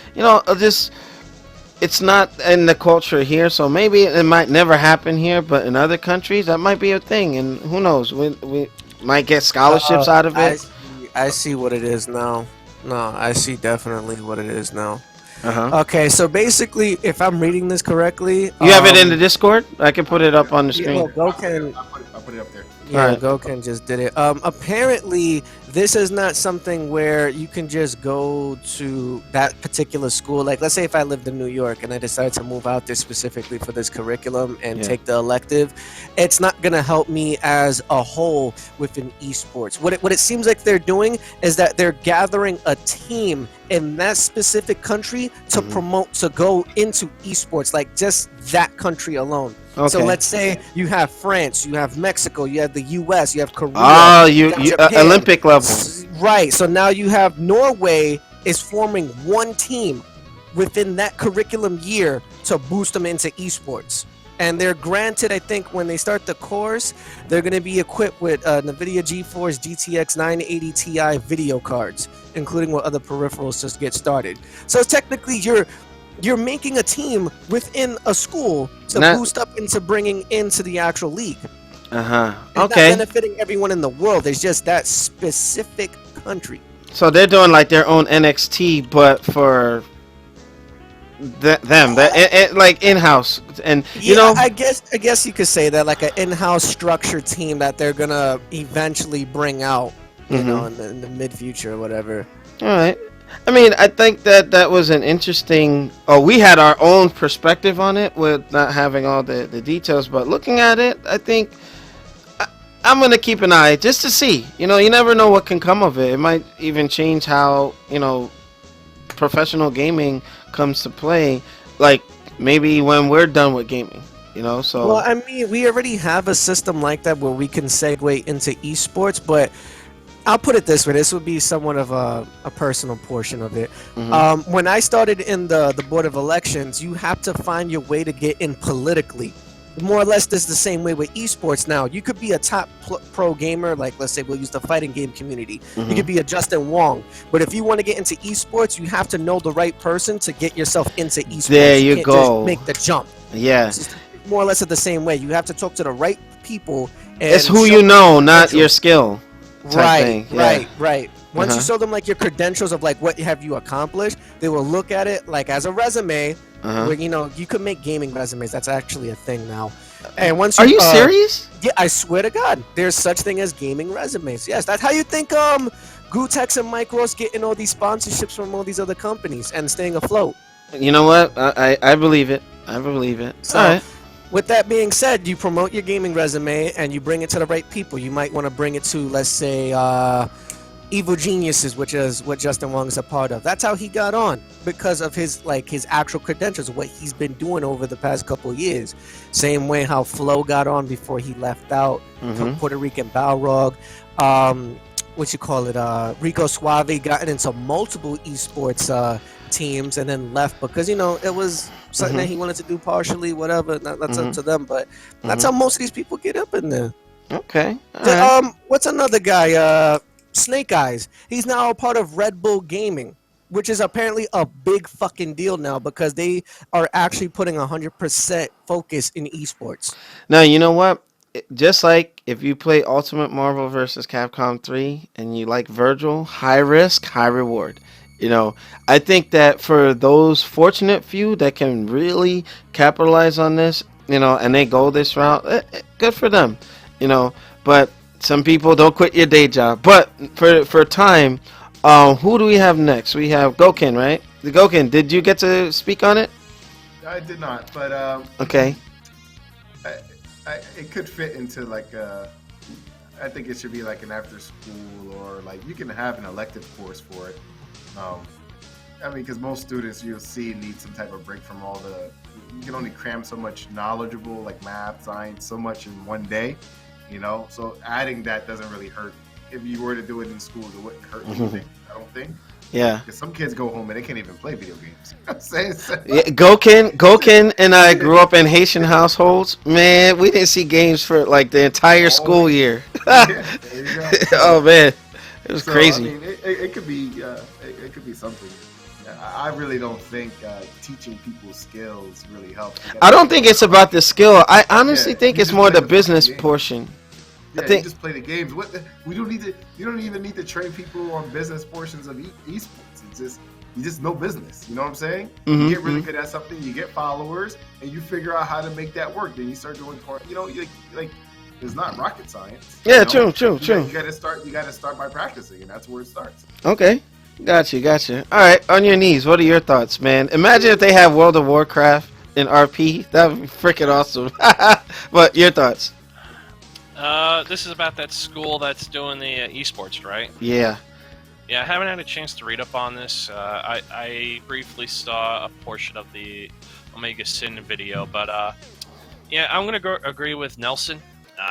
It's not in the culture here, so maybe it might never happen here, but in other countries that might be a thing, and who knows? We might get scholarships out of it. I see what it is now. No, I see definitely what it is now. Uh-huh. Okay, so basically, if I'm reading this correctly, You have it in the Discord? I can put it up on the screen. Goken, I'll put it up there. yeah, Alright. Goken just did it. Apparently, this is not something where you can just go to that particular school. Like, let's say if I lived in New York and I decided to move out there specifically for this curriculum and Yeah. take the elective, it's not gonna help me as a whole within esports. What it seems like they're doing is that they're gathering a team in that specific country to Mhm. promote to go into esports, like just that country alone. Okay. So let's say you have France, you have Mexico, you have the US, you have Korea. Oh, you got Japan. Olympic level. Right. So now you have Norway is forming one team within that curriculum year to boost them into esports. And they're granted, I think, when they start the course, they're going to be equipped with NVIDIA GeForce GTX 980 Ti video cards, including with other peripherals to get started. So technically, you're making a team within a school to Not- boost up into bringing into the actual league. Uh-huh. It's Okay. not benefiting everyone in the world. It's just that specific country. So they're doing like their own NXT, but for them, like in-house, and I guess you could say that, like an in-house structured team that they're gonna eventually bring out, you know, in the mid future or whatever. All right. I mean, I think that was an interesting. Oh, we had our own perspective on it with not having all the details, but looking at it, I think I'm gonna keep an eye just to see. You never know what can come of it. It might even change how professional gaming comes to play. Like maybe when we're done with gaming. So. Well, I mean, we already have a system like that where we can segue into esports, but I'll put it this way: this would be somewhat of a personal portion of it. Mhm. When I started in the board of elections, you have to find your way to get in politically. More or less, this is the same way with esports now. You could be a top pro gamer, like let's say we'll use the fighting game community. You Mhm. could be a Justin Wong, but if you want to get into esports, you have to know the right person to get yourself into esports. There you can't go. Just make the jump. Yeah. It's just more or less the same way. You have to talk to the right people. And It's who show you them know, your not your credentials. skill. type Right, thing, yeah. right. Once you Uh-huh. show them like your credentials of like what have you accomplished, they will look at it like as a resume. Uh-huh. Where you could make gaming resumes. That's actually a thing now. And once you, Are you serious? Yeah, I swear to God, there's such thing as gaming resumes. Yes, that's how you think Gutex and Mike Ross getting all these sponsorships from all these other companies and staying afloat. You know what? I believe it. I believe it. So, All right. With that being said, you promote your gaming resume and you bring it to the right people. You might want to bring it to, let's say, Evil Geniuses, which is what Justin Wong is a part of. That's how he got on, because of his actual credentials, what he's been doing over the past couple of years. Same way how Flo got on before he left out. Puerto Rican Balrog, Rico Suave got into multiple esports teams and then left because it was something that he wanted to do partially, whatever. That's up to them, but that's how most of these people get up in there. Okay. All right. What's another guy? Snake Eyes. He's now a part of Red Bull Gaming, which is apparently a big fucking deal now because they are actually putting 100% focus in esports. Now, you know what? Just like if you play Ultimate Marvel vs. Capcom 3 and you like Virgil, high risk, high reward. I think that for those fortunate few that can really capitalize on this, and they go this route, good for them, but some people don't quit your day job. But for time, who do we have next? We have Gokin, right? The Gokin, did you get to speak on it? I did not, but okay. It could fit into I think it should be like an after school, or you can have an elective course for it. Because most students you'll see need some type of break from you can only cram so much knowledgeable, like math, science, so much in one day, so adding that doesn't really hurt. If you were to do it in school, it wouldn't hurt anything, I don't think. Yeah. Because some kids go home and they can't even play video games. I'm saying? Yeah, Gokin and I grew up in Haitian households. Man, we didn't see games for the entire school year. Yeah, there you go. Oh man, it was crazy. It could be something. I really don't think teaching people skills really helps. I don't think it's about the skill. I honestly think it's more the business portion. Yeah, I think you just play the games. You don't even need to train people on business portions of esports. You just know business. You know what I'm saying? You get really good at something, you get followers, and you figure out how to make that work. Then you start doing part. It's not rocket science. Yeah, true. You gotta start by practicing, and that's where it starts. Okay. Gotcha. All right, on your knees, what are your thoughts, man? Imagine if they have World of Warcraft in RP. That would be freaking awesome. But your thoughts? This is about that school that's doing the esports, right? Yeah. Yeah, I haven't had a chance to read up on this. I briefly saw a portion of the Omega Sin video, but yeah, I'm gonna agree with Nelson.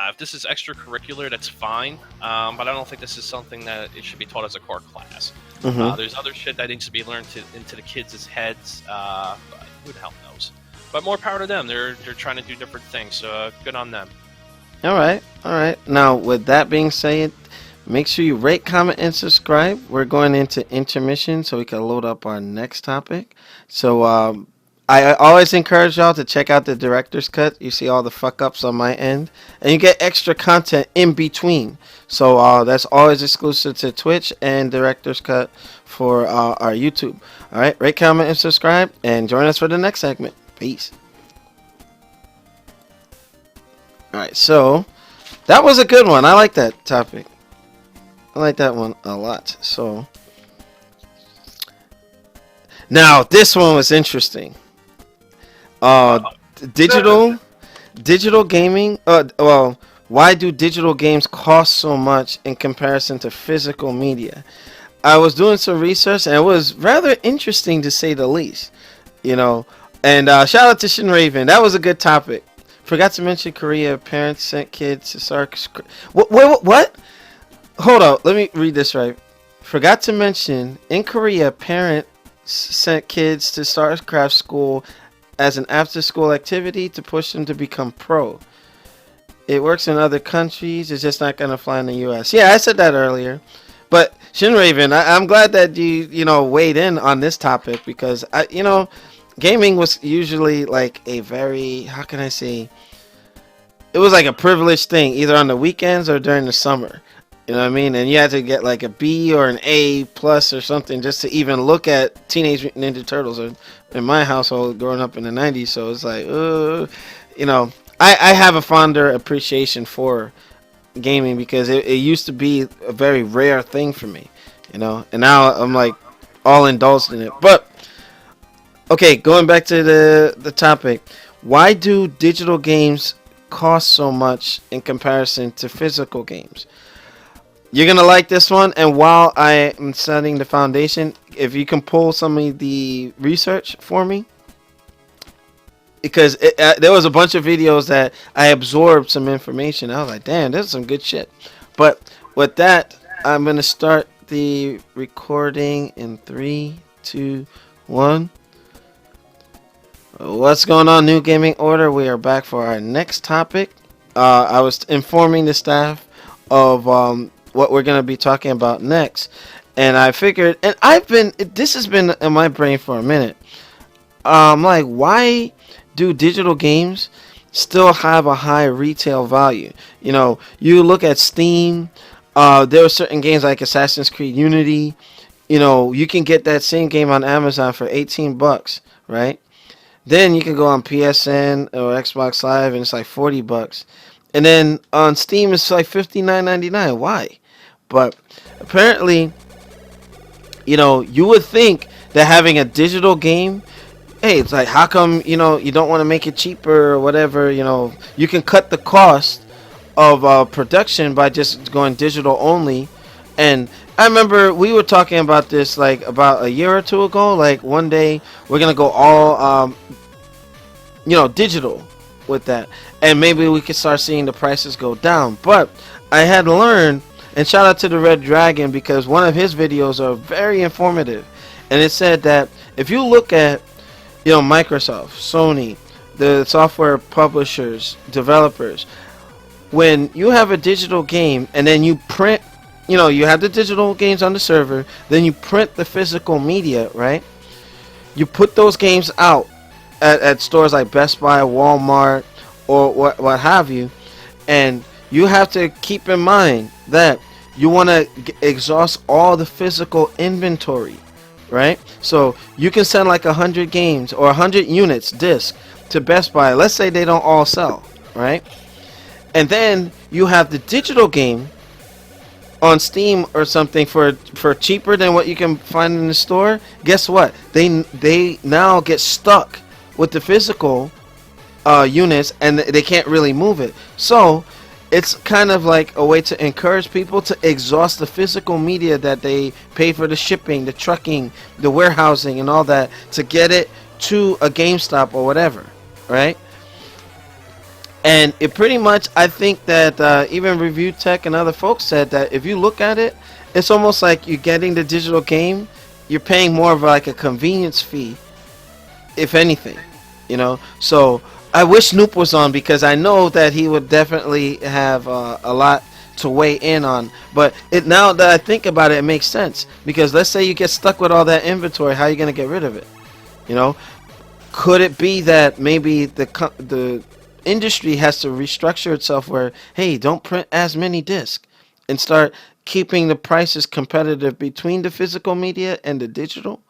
If this is extracurricular, that's fine, but I don't think this is something that it should be taught as a core class. There's other shit that needs to be learned into the kids' heads. Who the hell knows? But more power to them. They're trying to do different things, so good on them. All right. Now, with that being said, make sure you rate, comment, and subscribe. We're going into intermission so we can load up our next topic. So, I always encourage y'all to check out the director's cut. You see all the fuck ups on my end, and you get extra content in between. So that's always exclusive to Twitch and director's cut for our YouTube. All right, rate, comment, and subscribe, and join us for the next segment. Peace. All right, so that was a good one. I like that topic. I like that one a lot. So now this one was interesting. Digital gaming. Why do digital games cost so much in comparison to physical media? I was doing some research and it was rather interesting to say the least. And shout out to Shin Raven. That was a good topic. Forgot to mention Korea. Parents sent kids to StarCraft. What? Hold up. Let me read this right. Forgot to mention in Korea, parents sent kids to StarCraft school as an after-school activity to push them to become pro. It works in other countries. It's just not going to fly in the U.S. Yeah, I said that earlier. But Shinraven, I'm glad that you weighed in on this topic because gaming was usually like a very, how can I say, it was like a privileged thing either on the weekends or during the summer. You know what I mean? And you had to get like a B or an A plus or something just to even look at Teenage Mutant Ninja Turtles. Or in my household, growing up in the 90s, so it's like, I have a fonder appreciation for gaming because it used to be a very rare thing for me, and now I'm like all indulged in it. But okay, going back to the topic, why do digital games cost so much in comparison to physical games? You're gonna like this one, and while I am setting the foundation, if you can pull some of the research for me, because there was a bunch of videos that I absorbed some information. I was like, damn, this is some good shit. But with that, I'm gonna start the recording in 3, 2, 1. What's going on, New Gaming Order? We are back for our next topic. I was informing the staff of what we're going to be talking about next, and I figured, and this has been in my brain for a minute. Like, why do digital games still have a high retail value? You know, you look at Steam. There are certain games like Assassin's Creed Unity. You know, you can get that same game on Amazon for $18, right? Then you can go on PSN or Xbox Live and it's like $40. And then on Steam it's like $59.99. Why? But apparently, you know, you would think that having a digital game, hey, it's like, how come, you know, you don't want to make it cheaper or whatever, you know, you can cut the cost of production by just going digital only. And I remember we were talking about this like about a year or two ago. Like one day we're gonna go all you know, digital with that, and maybe we could start seeing the prices go down. But I had learned, and shout out to the Red Dragon, because one of his videos are very informative, and it said that if you look at, you know, Microsoft, Sony, the software publishers, developers, when you have a digital game and then you print, you know, you have the digital games on the server, then you print the physical media, right? You put those games out at stores like Best Buy, Walmart, or what have you, and you have to keep in mind that you want to exhaust all the physical inventory, right? So you can send like 100 games or 100 units disc to Best Buy. Let's say they don't all sell, right? And then you have the digital game on Steam or something for cheaper than what you can find in the store. Guess what? They now get stuck with the physical units, and they can't really move it. So it's kind of like a way to encourage people to exhaust the physical media that they pay for, the shipping, the trucking, the warehousing, and all that, to get it to a GameStop or whatever, right? And it pretty much, I think that even Review Tech and other folks said that if you look at it, it's almost like you're getting the digital game, you're paying more of like a convenience fee, if anything, you know. So I wish Snoop was on, because I know that he would definitely have a lot to weigh in on. But now that I think about it, it makes sense, because let's say you get stuck with all that inventory, how are you going to get rid of it? You know, could it be that maybe the industry has to restructure itself where, hey, don't print as many discs, and start keeping the prices competitive between the physical media and the digital?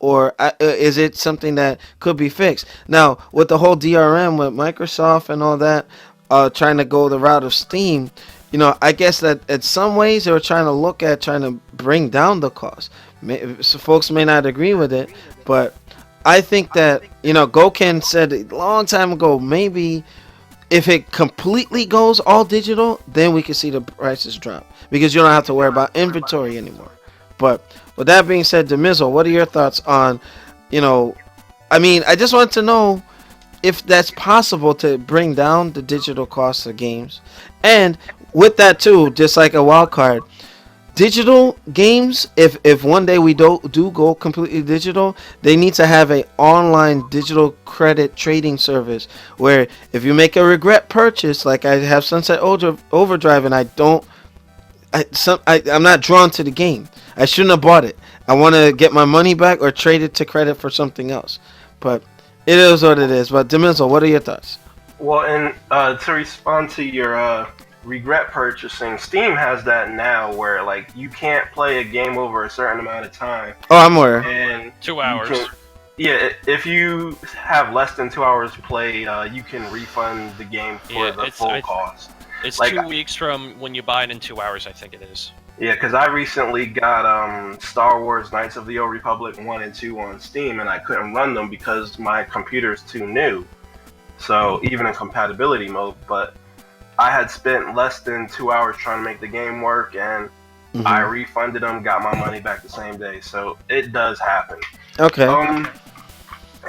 Or is it something that could be fixed? Now, with the whole DRM with Microsoft and all that, trying to go the route of Steam, you know, I guess that in some ways they were trying to bring down the cost. So folks may not agree with it, but I think that, you know, Goken said a long time ago, maybe if it completely goes all digital, then we can see the prices drop, because you don't have to worry about inventory anymore. But with that being said, Demizzle, what are your thoughts on, you know, I mean, I just want to know if that's possible to bring down the digital costs of games. And with that too, just like a wild card, digital games, if one day we do go completely digital, they need to have a online digital credit trading service where if you make a regret purchase, like I have Sunset Overdrive, and I'm not drawn to the game, I shouldn't have bought it, I want to get my money back or trade it to credit for something else. But it is what it is. But Demizzle, what are your thoughts? Well, and to respond to your regret purchasing, Steam has that now where like you can't play a game over a certain amount of time. Oh, I'm aware. And 2 hours. Yeah, if you have less than 2 hours played, you can refund the game for the full cost. It's like, 2 weeks from when you buy it in 2 hours, I think it is. Yeah, because I recently got Star Wars Knights of the Old Republic 1 and 2 on Steam, and I couldn't run them because my computer's too new. So even in compatibility mode, but I had spent less than 2 hours trying to make the game work, and I Mhm. refunded them, got my money back the same day. So it does happen. Okay.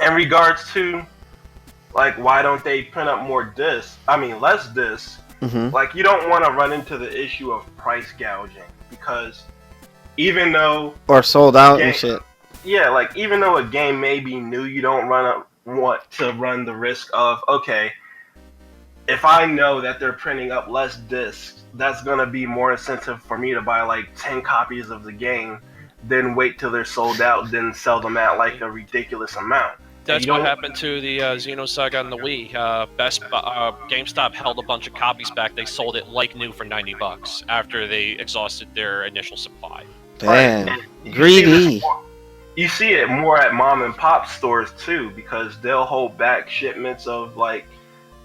In regards to like why don't they print up more discs? I mean less discs. Mhm. Like you don't want to run into the issue of price gouging because even though Or sold out and Game- shit. yeah, like even though a game may be new, you don't want to run the risk of okay, if I know that they're printing up less discs, that's gonna be more incentive for me to buy like 10 copies of the game, then wait till they're sold out, then sell them at like a ridiculous amount. That's You what don't- happened to the Xenosaga on the Wii. GameStop held a bunch of copies back. They sold it like new for $90 after they exhausted their initial supply. Damn. And you see Greedy. this more- You see it more at mom and pop stores too, because they'll hold back shipments of like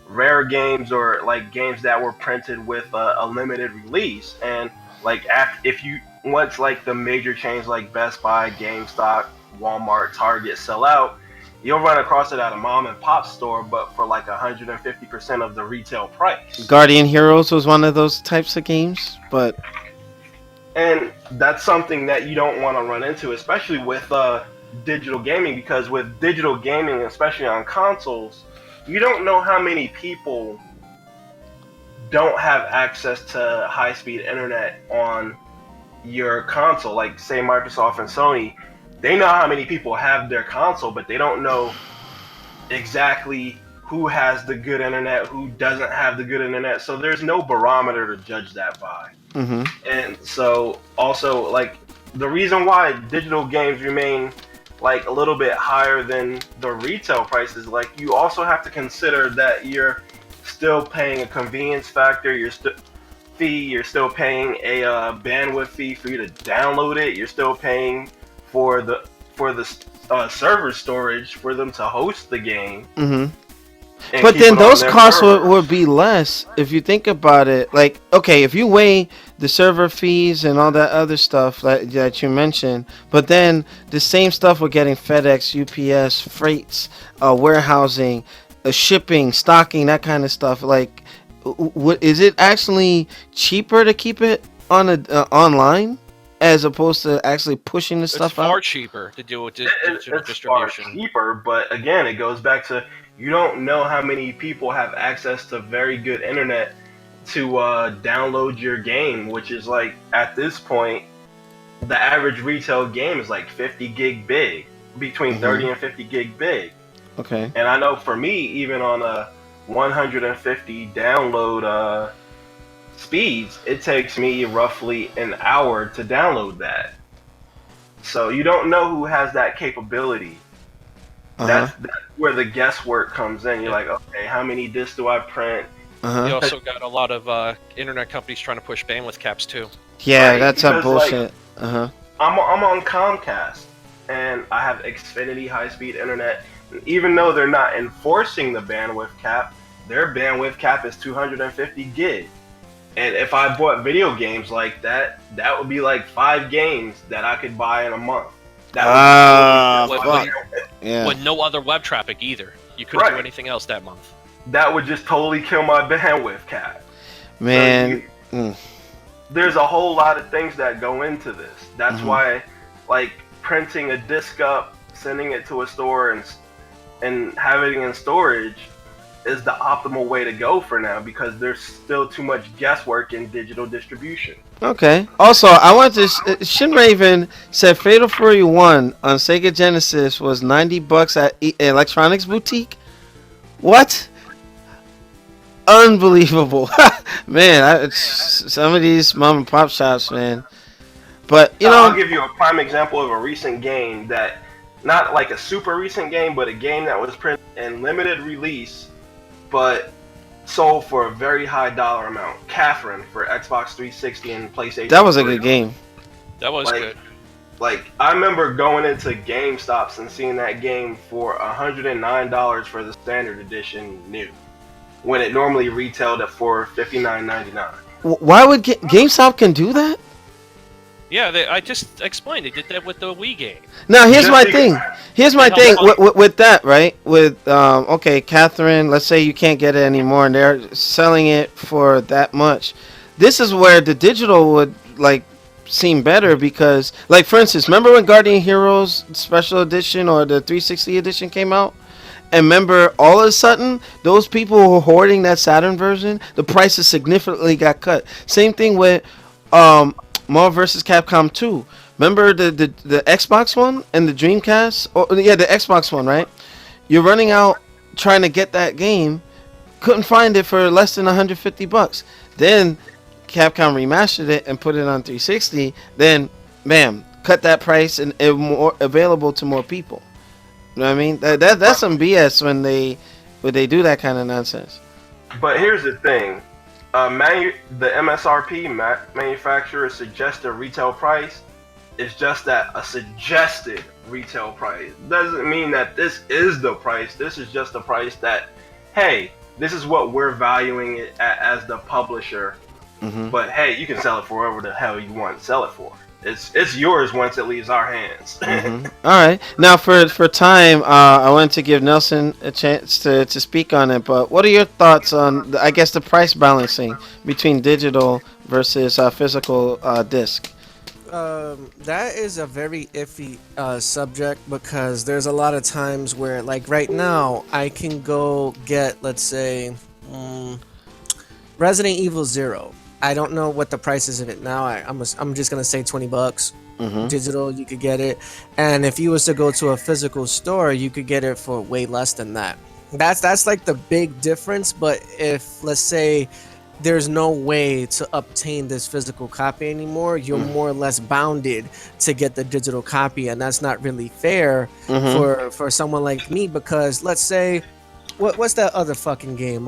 rare games or like games that were printed with a limited release. And like if you once like the major chains like Best Buy, GameStop, Walmart, Target sell out, you'll run across it at a mom and pop store, but for like 150% of the retail price. Guardian Heroes was one of those types of games, but And that's something that you don't want to run into, especially with digital gaming, because with digital gaming, especially on consoles, you don't know how many people don't have access to high-speed internet on your console. Like, say, Microsoft and Sony, they know how many people have their console, but they don't know exactly who has the good internet, who doesn't have the good internet. So there's no barometer to judge that by. mhm. And so also like the reason why digital games remain like a little bit higher than the retail prices, like you also have to consider that you're still paying a convenience factor, you're still paying a bandwidth fee for you to download it, you're still paying for the server storage for them to host the game. Mhm. and But keep then it on those their costs servers. would be less if you think about it. Like, okay, if you weigh the server fees and all that other stuff that you mentioned, but then the same stuff we're getting FedEx, UPS, freights, warehousing, shipping, stocking, that kind of stuff. Like, is it actually cheaper to keep it on online as opposed to actually pushing the It's stuff far out? cheaper to do with It's digital far distribution. cheaper, but again, it goes back to you don't know how many people have access to very good internet to download your game, which is like at this point, the average retail game is like 50 gig big, between 30 and 50 gig big. Okay. And I know for me, even on a 150 download speeds, it takes me roughly an hour to download that. So you don't know who has that capability. Uh-huh. That's where the guesswork comes in. You're like, okay, how many discs do I print? Uh-huh. You also got a lot of internet companies trying to push bandwidth caps too. Yeah, Right, that's a because, like, bullshit. Uh-huh. I'm on Comcast, and I have Xfinity high-speed internet. And even though they're not enforcing the bandwidth cap, their bandwidth cap is 250 gig. And if I bought video games like that, that would be like 5 games that I could buy in a month. That Ah, would fuck. Yeah. With no other web traffic either. You couldn't do Right. anything else that month. that would just totally kill my bandwidth cap. So Man. Mm. there's a whole lot of things that go into this. That's Mhm. why, like, printing a disc up, sending it to a store, and having it in storage is the optimal way to go for now, because there's still too much guesswork in digital distribution. Okay. Also, I want to. Shin Raven said Fatal Fury 1 on Sega Genesis was $90 at Electronics Boutique. What? Unbelievable, man! Some of these mom and pop shops, man. But you I'll know, give you a prime example of a recent game that, not like a super recent game, but a game that was printed in limited release, but sold for a very high dollar amount. Catherine for Xbox 360 and PlayStation. that was a 3. good game. That was Like, good. Like, I remember going into GameStops and seeing that game for $109 for the standard edition new, when it normally retailed at for $59.99. Why would GameStop can do that? Yeah, I just explained. They did that with the Wii game. Now here's Just my because- thing. Here's my No, thing hold on. with that, right? With okay, Catherine. Let's say you can't get it anymore, and they're selling it for that much. This is where the digital would like seem better because, like, for instance, remember when Guardian Heroes Special Edition or the 360 edition came out? And remember, all of a sudden, those people who were hoarding that Saturn version, the prices significantly got cut. Same thing with Marvel vs. Capcom 2. Remember the Xbox one and the Dreamcast? Yeah, the Xbox one, right? You're running out trying to get that game, couldn't find it for less than $150. Then Capcom remastered it and put it on 360. Then, bam, cut that price and it more available to more people. You know what I mean? That's some BS when they do that kind of nonsense. But here's the thing. The MSRP manufacturer suggested retail price is just that, a suggested retail price. Doesn't mean that this is the price. This is just the price that, hey, this is what we're valuing it at as the publisher. Mm-hmm. But hey, you can sell it for whatever the hell you want to sell it for. It's yours once it leaves our hands. Mm-hmm. All right. Now for time, I wanted to give Nelson a chance to speak on it. But what are your thoughts on, I guess, the price balancing between digital versus physical disc? That is a very iffy subject because there's a lot of times where, like right now, I can go get, let's say, Resident Evil 0. I don't know what the price is of it now. I'm just gonna say $20. Mm-hmm. Digital, you could get it, and if you was to go to a physical store, you could get it for way less than that. That's like the big difference. But if, let's say, there's no way to obtain this physical copy anymore, you're more or less bounded to get the digital copy, and that's not really fair for someone like me, because let's say, what's that other fucking game?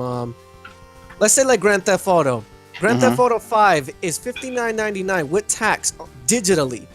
Let's say like Grand Theft Auto. Grand Theft Auto 5 is $59.99 with tax digitally.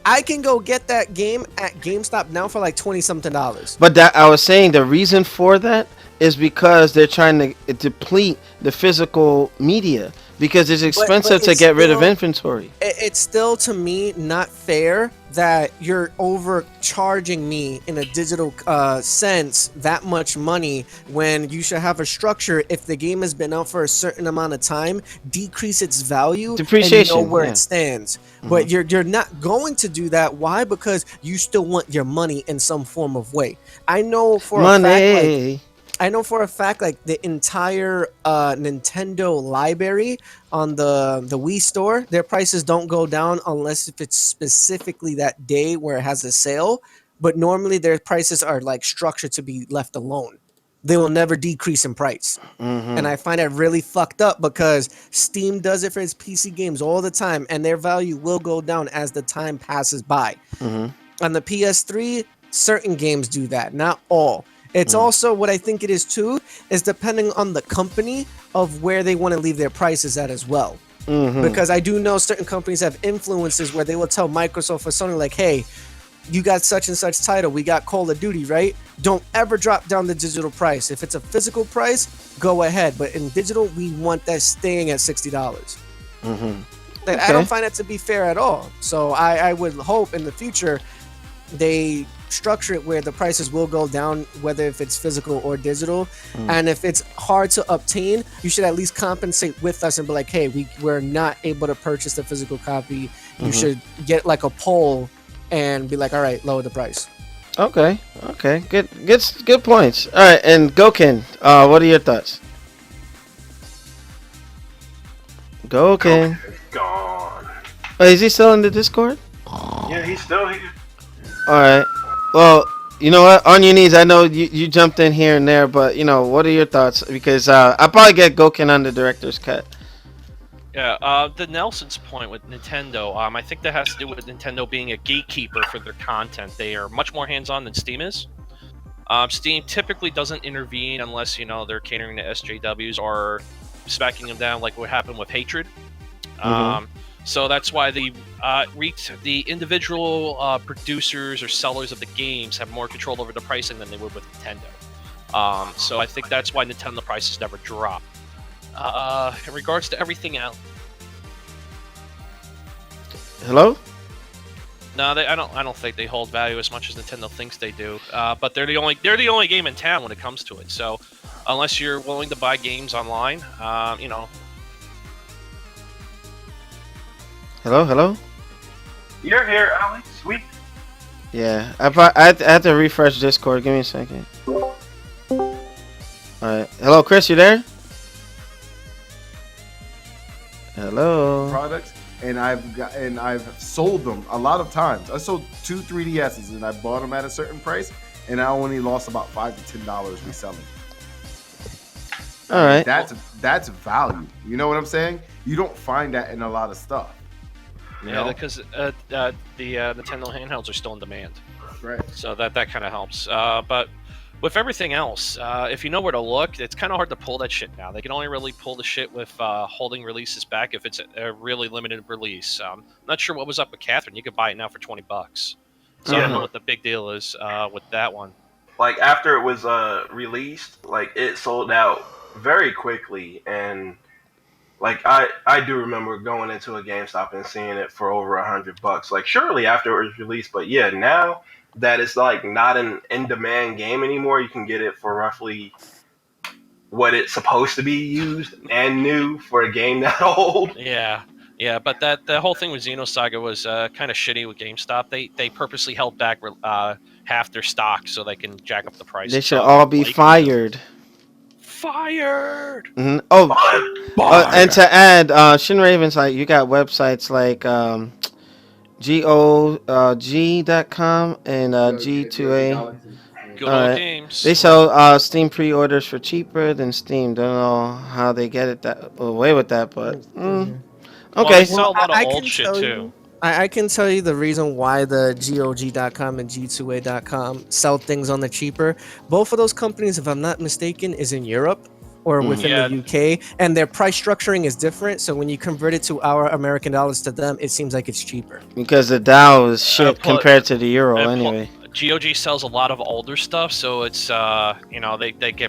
I can go get that game at GameStop now for like $20-something. But that I was saying the reason for that is because they're trying to deplete the physical media because it's expensive to it's get rid of still- inventory. It's still, to me, not fair that you're overcharging me in a digital sense that much money when you should have a structure. If the game has been out for a certain amount of time, decrease its value Depreciation, and you know where yeah. it stands. But you're not going to do that. Why? Because you still want your money in some form of way. I know for a fact, like, Money. I know for a fact, like, the entire Nintendo library on the Wii store, their prices don't go down unless if it's specifically that day where it has a sale. But normally their prices are like structured to be left alone. They will never decrease in price. And I find that really fucked up because Steam does it for its PC games all the time, and their value will go down as the time passes by. On the PS3, certain games do that, not all. It's also, what I think it is too, is depending on the company of where they want to leave their prices at as well. Because I do know certain companies have influences where they will tell Microsoft or Sony, like, hey, you got such and such title, we got Call of Duty, right? Don't ever drop down the digital price. If it's a physical price, go ahead. But in digital, we want that staying at $60. Like, I don't find that to be fair at all. So I would hope in the future they structure it where the prices will go down, whether if it's physical or digital. And if it's hard to obtain, you should at least compensate with us and be like, hey, we're not able to purchase the physical copy. You should get like a poll and be like, all right, lower the price. Okay. Good points. All right, and Gokin, what are your thoughts? Gokin. Gone. Oh, is he still in the Discord? Yeah, he's still here. All right. Well, you know what? On your knees. I know you jumped in here and there, but you know, what are your thoughts? Because I'll probably get Gokin on the director's cut. Yeah, the Nelson's point with Nintendo, I think that has to do with Nintendo being a gatekeeper for their content. They are much more hands-on than Steam is. Steam typically doesn't intervene unless, you know, they're catering to SJWs or smacking them down like what happened with Hatred. So that's why the individual producers or sellers of the games have more control over the pricing than they would with Nintendo. So I think that's why Nintendo prices never drop. In regards to everything else, Hello? No, I don't think they hold value as much as Nintendo thinks they do. But they're the only game in town when it comes to it. So, unless you're willing to buy games online, you know. Hello. You're here, Alex. Sweet. Yeah, I had to refresh Discord. Give me a second. All right. Hello, Chris. You there? Hello. Products, and I've sold them a lot of times. I sold 2 3DSs and I bought them at a certain price, and I only lost about $5 to $10 reselling. All right. That's value. You know what I'm saying? You don't find that in a lot of stuff. You Yeah, know? because the Nintendo handhelds are still in demand. Right. So that kind of helps. But with everything else, if you know where to look, it's kind of hard to pull that shit now. They can only really pull the shit with holding releases back if it's a really limited release. Not sure what was up with Catherine. You could buy it now for $20. So I don't know what the big deal is with that one. Like after it was released, like it sold out very quickly, and like I do remember going into a GameStop and seeing it for over $100. Like surely after it was released, but yeah, now that it's like not an in-demand game anymore, you can get it for roughly what it's supposed to be used and new for a game that old. Yeah, but the whole thing with Xenosaga was kind of shitty with GameStop. They purposely held back half their stock so they can jack up the price. They should all be fired. Fired. Mm-hmm. Oh, and to add, Shin Raven's like you got websites like GOG.com and G2A. Good All old right. games. They sell Steam pre-orders for cheaper than Steam. Don't know how they get it away with that, but Well, okay. they sell a lot of I old can shit tell too. you- I can tell you the reason why the GOG.com and G2A.com sell things on the cheaper. Both of those companies, if I'm not mistaken, is in Europe or within Yeah. the UK, and their price structuring is different. So when you convert it to our American dollars to them, it seems like it's cheaper. Because the Dow is shit plus- compared to the euro and anyway. GOG sells a lot of older stuff, so it's they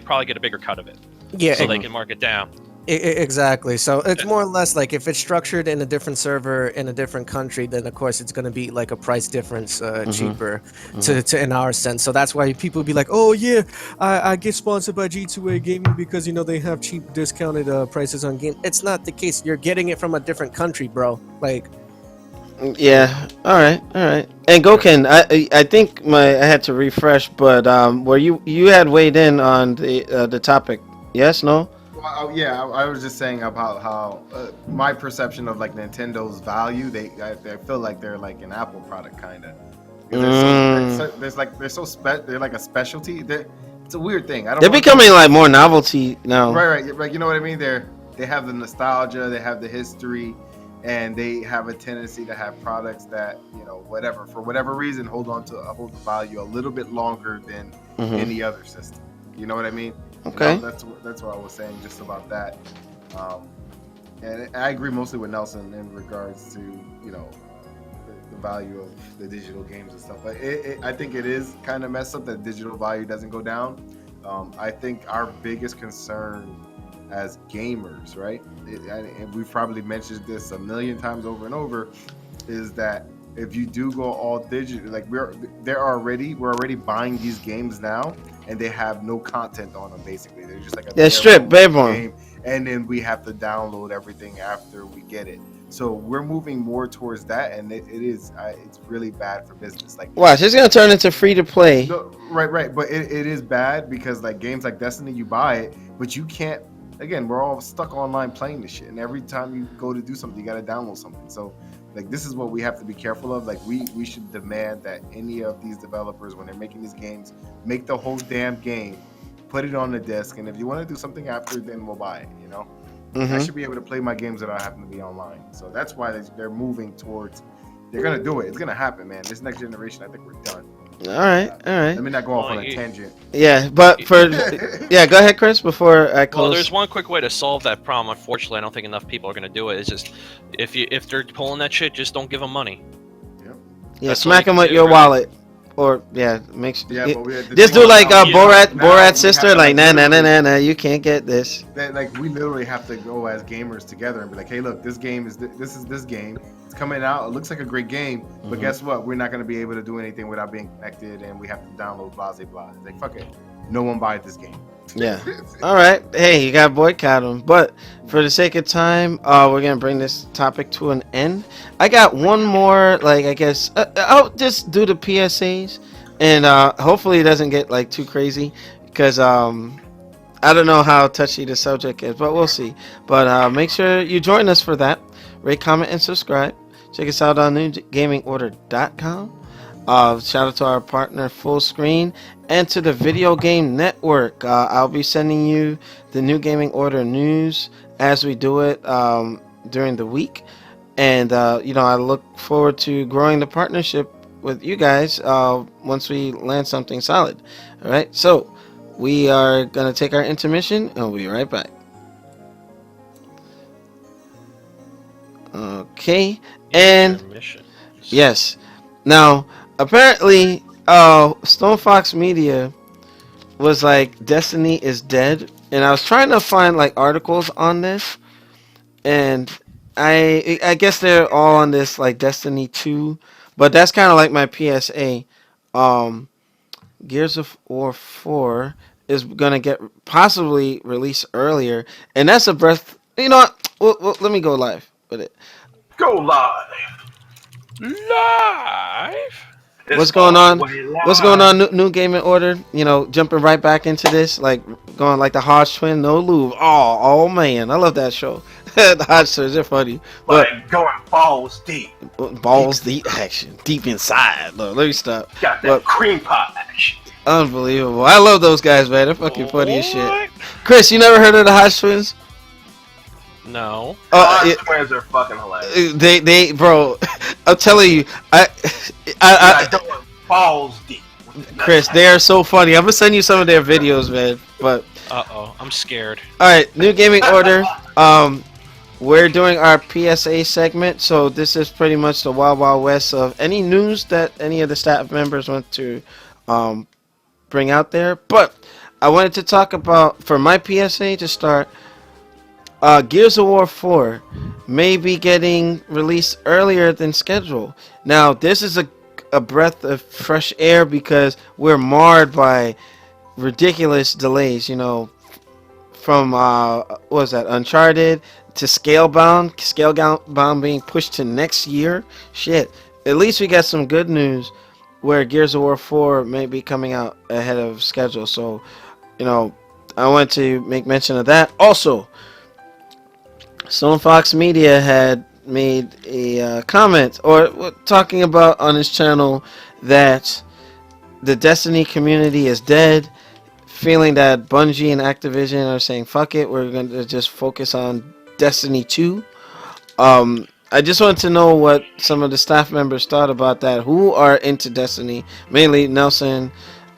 probably get a bigger cut of it, Yeah, so they can mark it down. exactly. So it's more or less like if it's structured in a different server in a different country, then of course it's going to be like a price difference cheaper to in our sense. So that's why people be like, oh yeah, I get sponsored by G2A Gaming because they have cheap discounted prices on game. It's not the case. You're getting it from a different country, bro. Like, Yeah. All right. And Goken, I think I had to refresh, but were you had weighed in on the topic? Yes. No. Well, yeah, I was just saying about how my perception of like Nintendo's value. I feel like they're like an Apple product kind of. They're like a specialty. It's a weird thing. I don't. They're becoming like more novelty now. Right. You know what I mean? They have the nostalgia, they have the history, and they have a tendency to have products that for whatever reason hold the value a little bit longer than any other system. You know what I mean? Okay. That's what I was saying just about that. And I agree mostly with Nelson in regards to the value of the digital games and stuff. But I think it is kind of messed up that digital value doesn't go down. I think our biggest concern as gamers, right? And we've probably mentioned this a million times over and over, is that if you do go all digital, like we're already buying these games now, and they have no content on them. Basically, they're just like a stripped bare game, and then we have to download everything after we get it. So we're moving more towards that, and it's really bad for business. Like, watch, it's gonna turn into free to play. no, right, but it is bad because like games like Destiny, you buy it, but you can't. Again, we're all stuck online playing this shit, and every time you go to do something, you got to download something. So, like, this is what we have to be careful of. Like, we should demand that any of these developers, when they're making these games, make the whole damn game, put it on the disc, and if you want to do something after, then we'll buy it. I should be able to play my games that I happen to be online. So that's why they're moving towards. They're gonna do it. It's gonna happen, man. This next generation, I think we're done. All right. Let me not go off Well, on a tangent. Yeah, but go ahead, Chris. Before I close. Well, there's one quick way to solve that problem. Unfortunately, I don't think enough people are going to do it. It's just if they're pulling that shit, just don't give them money. Yeah, That's smack all him you with can your do, wallet. Or yeah, make Yeah, sure. but we had the Just thing do is like now- Borat, now we Borat's have sister, to, like nah, nah, nah, literally- nah, nah, you can't get this. that, like we literally have to go as gamers together and be like, hey, look, this game is this is this game. It's coming out. It looks like a great game, but Mhm. guess what? We're not going to be able to do anything without being connected, and we have to download blah blah blah. It's like fuck it, no one buys this game. Yeah. All right. Hey, you got to boycott them. But for the sake of time, we're gonna bring this topic to an end. I got one more. Like I guess I'll just do the PSAs, and hopefully it doesn't get like too crazy because I don't know how touchy the subject is, but we'll see. But make sure you join us for that. Rate, comment, and subscribe. Check us out on newgamingorder.com. Shout out to our partner Full Screen and to the Video Game Network. I'll be sending you the New Gaming Order news as we do it during the week. And, I look forward to growing the partnership with you guys once we land something solid. All right, so we are going to take our intermission and we'll be right back. Okay, and Intermission. yes. Now, apparently, Stone Fox Media was like, Destiny is dead. And I was trying to find like articles on this. And I guess they're all on this like Destiny 2. But that's kind of like my PSA. Gears of War 4 is going to get possibly released earlier. And that's a breath. You know what? Well, let me go live with it. Go live. Live. It's What's going all on? the way What's live. going on? New Gaming Order. Jumping right back into this, like going like the Hodge Twin, no lube. Oh man, I love that show. The Hodge Twins, they're funny, but Like going balls deep. balls deep action, deep inside. Look, let me stop. Got that But cream pie action. unbelievable. I love those guys, man. They're fucking funny as shit. What? Chris, you never heard of the Hodge Twins? No. Oh, Those twins are fucking hilarious. they, bro. I'm telling you, Like going balls deep. Chris, they are so funny. I'm gonna send you some of their videos, man. But Uh-oh. I'm scared. all right, New Gaming Order. We're doing our PSA segment, so this is pretty much the Wild Wild West of any news that any of the staff members want to bring out there. But I wanted to talk about, for my PSA to start, Gears of War 4 may be getting released earlier than scheduled. Now, this is a breath of fresh air because we're marred by ridiculous delays, from what was that, Uncharted to Scalebound being pushed to next year. Shit, at least we got some good news where Gears of War 4 may be coming out ahead of schedule. So, I want to make mention of that. Also, Stone Fox Media had made a comment or talking about on his channel that the Destiny community is dead, feeling that Bungie and Activision are saying fuck it, we're going to just focus on Destiny 2. I just want to know what some of the staff members thought about that, who are into Destiny, mainly Nelson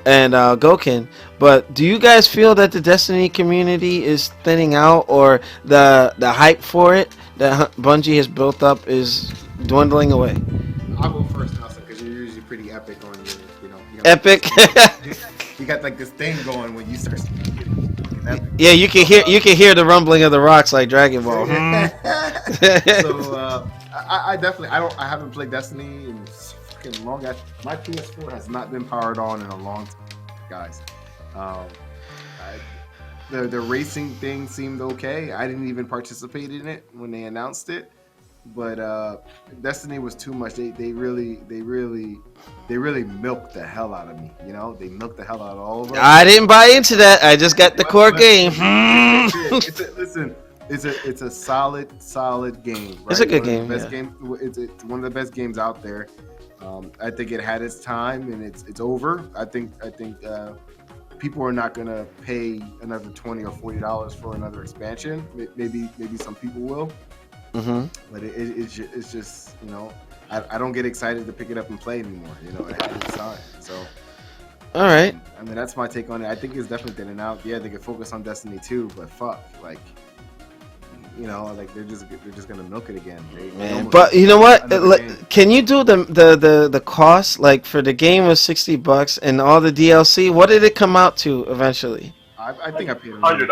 and Gokin. But do you guys feel that the Destiny community is thinning out, or the hype for it that Bungie has built up is dwindling away? I'll go first, Nelson, because you're usually pretty epic on your, Epic. You got like this thing going when you start speaking. Epic. Yeah, you can hear the rumbling of the rocks like Dragon Ball. So I definitely I haven't played Destiny in fucking long. My PS4 has not been powered on in a long time, guys. The racing thing seemed okay. I didn't even participate in it when they announced it, but Destiny was too much. They really milked the hell out of me. They milked the hell out of all of us. I didn't buy into that. I just got the core game. It's a solid game. Right? It's a good One of game, the best yeah. game. It's one of the best games out there. I think it had its time and it's over. I think people are not gonna pay another $20 or $40 for another expansion. Maybe some people will, Mm-hmm. but it's just I don't get excited to pick it up and play anymore. It had its time. So All right. I mean, that's my take on it. I think it's definitely thinning out. Yeah, they could focus on Destiny 2, but fuck, like you know, like they're just gonna milk it again. They Man, almost- but you know what? another game. Can you do the cost like for the game was $60 and all the DLC? What did it come out to eventually? I think I paid $100.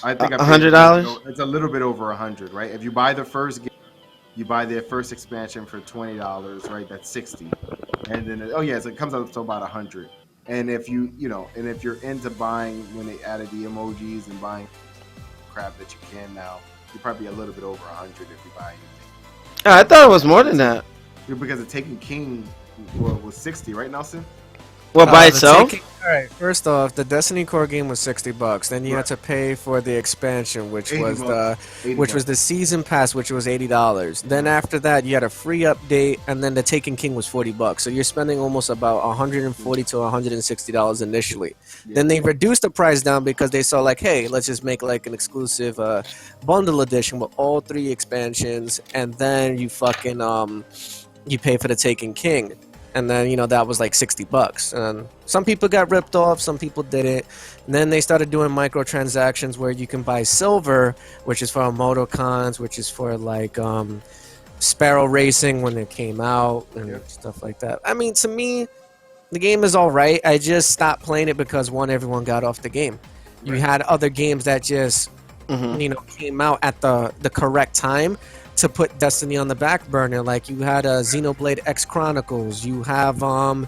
I think I paid $100? It's a little bit over 100, right? If you buy the first game, you buy their first expansion for $20, right? That's 60, and then so it comes out to about 100. And if if you're into buying when they added the emojis and buying crap that you can now, you're probably a little bit over 100 if you buy anything. I thought it was more than that. Because the Taken King was 60, right, Nelson? Well, by The itself? all right. First off, the Destiny core game was $60. Then you had to pay for the expansion, which was the season pass, which was $80. Then after that, you had a free update, and then the Taken King was $40. So you're spending almost about $140 to $160 initially. Yeah. Then they reduced the price down because they saw like, hey, let's just make like an exclusive bundle edition with all 3 expansions, and then you fucking you pay for the Taken King. And then, that was like $60. And some people got ripped off, some people didn't. And then they started doing microtransactions where you can buy silver, which is for Motocons, which is for like Sparrow Racing when it came out and stuff like that. I mean, to me, the game is all right. I just stopped playing it because, one, everyone got off the game. You had other games that just, came out at the correct time to put Destiny on the back burner. Like you had a Xenoblade X Chronicles, you have a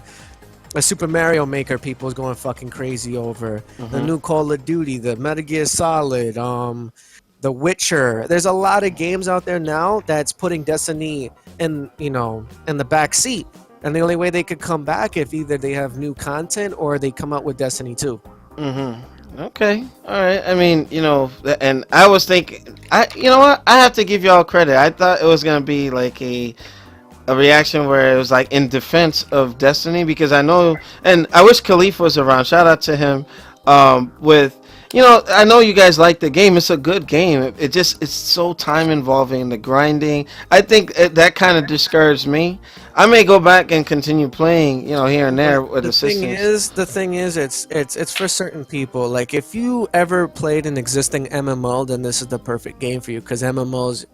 Super Mario Maker people's going fucking crazy over, the new Call of Duty, the Metal Gear Solid, The Witcher. There's a lot of games out there now that's putting Destiny in the back seat, and the only way they could come back if either they have new content or they come out with Destiny 2. Okay, all right. I mean, and I was thinking, you know what? I have to give y'all credit. I thought it was gonna be like a reaction where it was like in defense of Destiny, because I know, and I wish Khalif was around. Shout out to him. I know you guys like the game. It's a good game. It's so time involving, the grinding. I think that kind of discouraged me. I may go back and continue playing, here and there with assistance. The thing is, it's for certain people. Like if you ever played an existing MMO, then this is the perfect game for you, because MMOs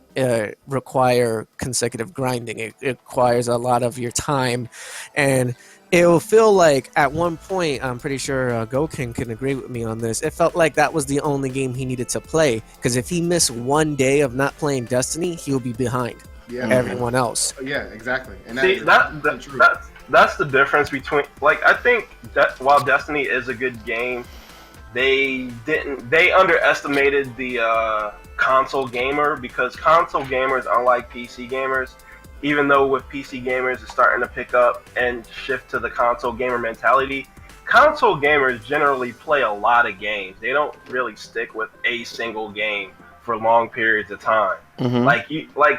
require consecutive grinding. It requires a lot of your time, and it'll feel like at one point, I'm pretty sure Gokin can agree with me on this, it felt like that was the only game he needed to play, because if he missed one day of not playing Destiny, he'll be behind everyone else. Yeah, exactly. And See, that's the difference between, like, I think that while Destiny is a good game, they underestimated the console gamer, because console gamers, unlike PC gamers, even though with PC gamers it's starting to pick up and shift to the console gamer mentality, console gamers generally play a lot of games. They don't really stick with a single game for long periods of time. Like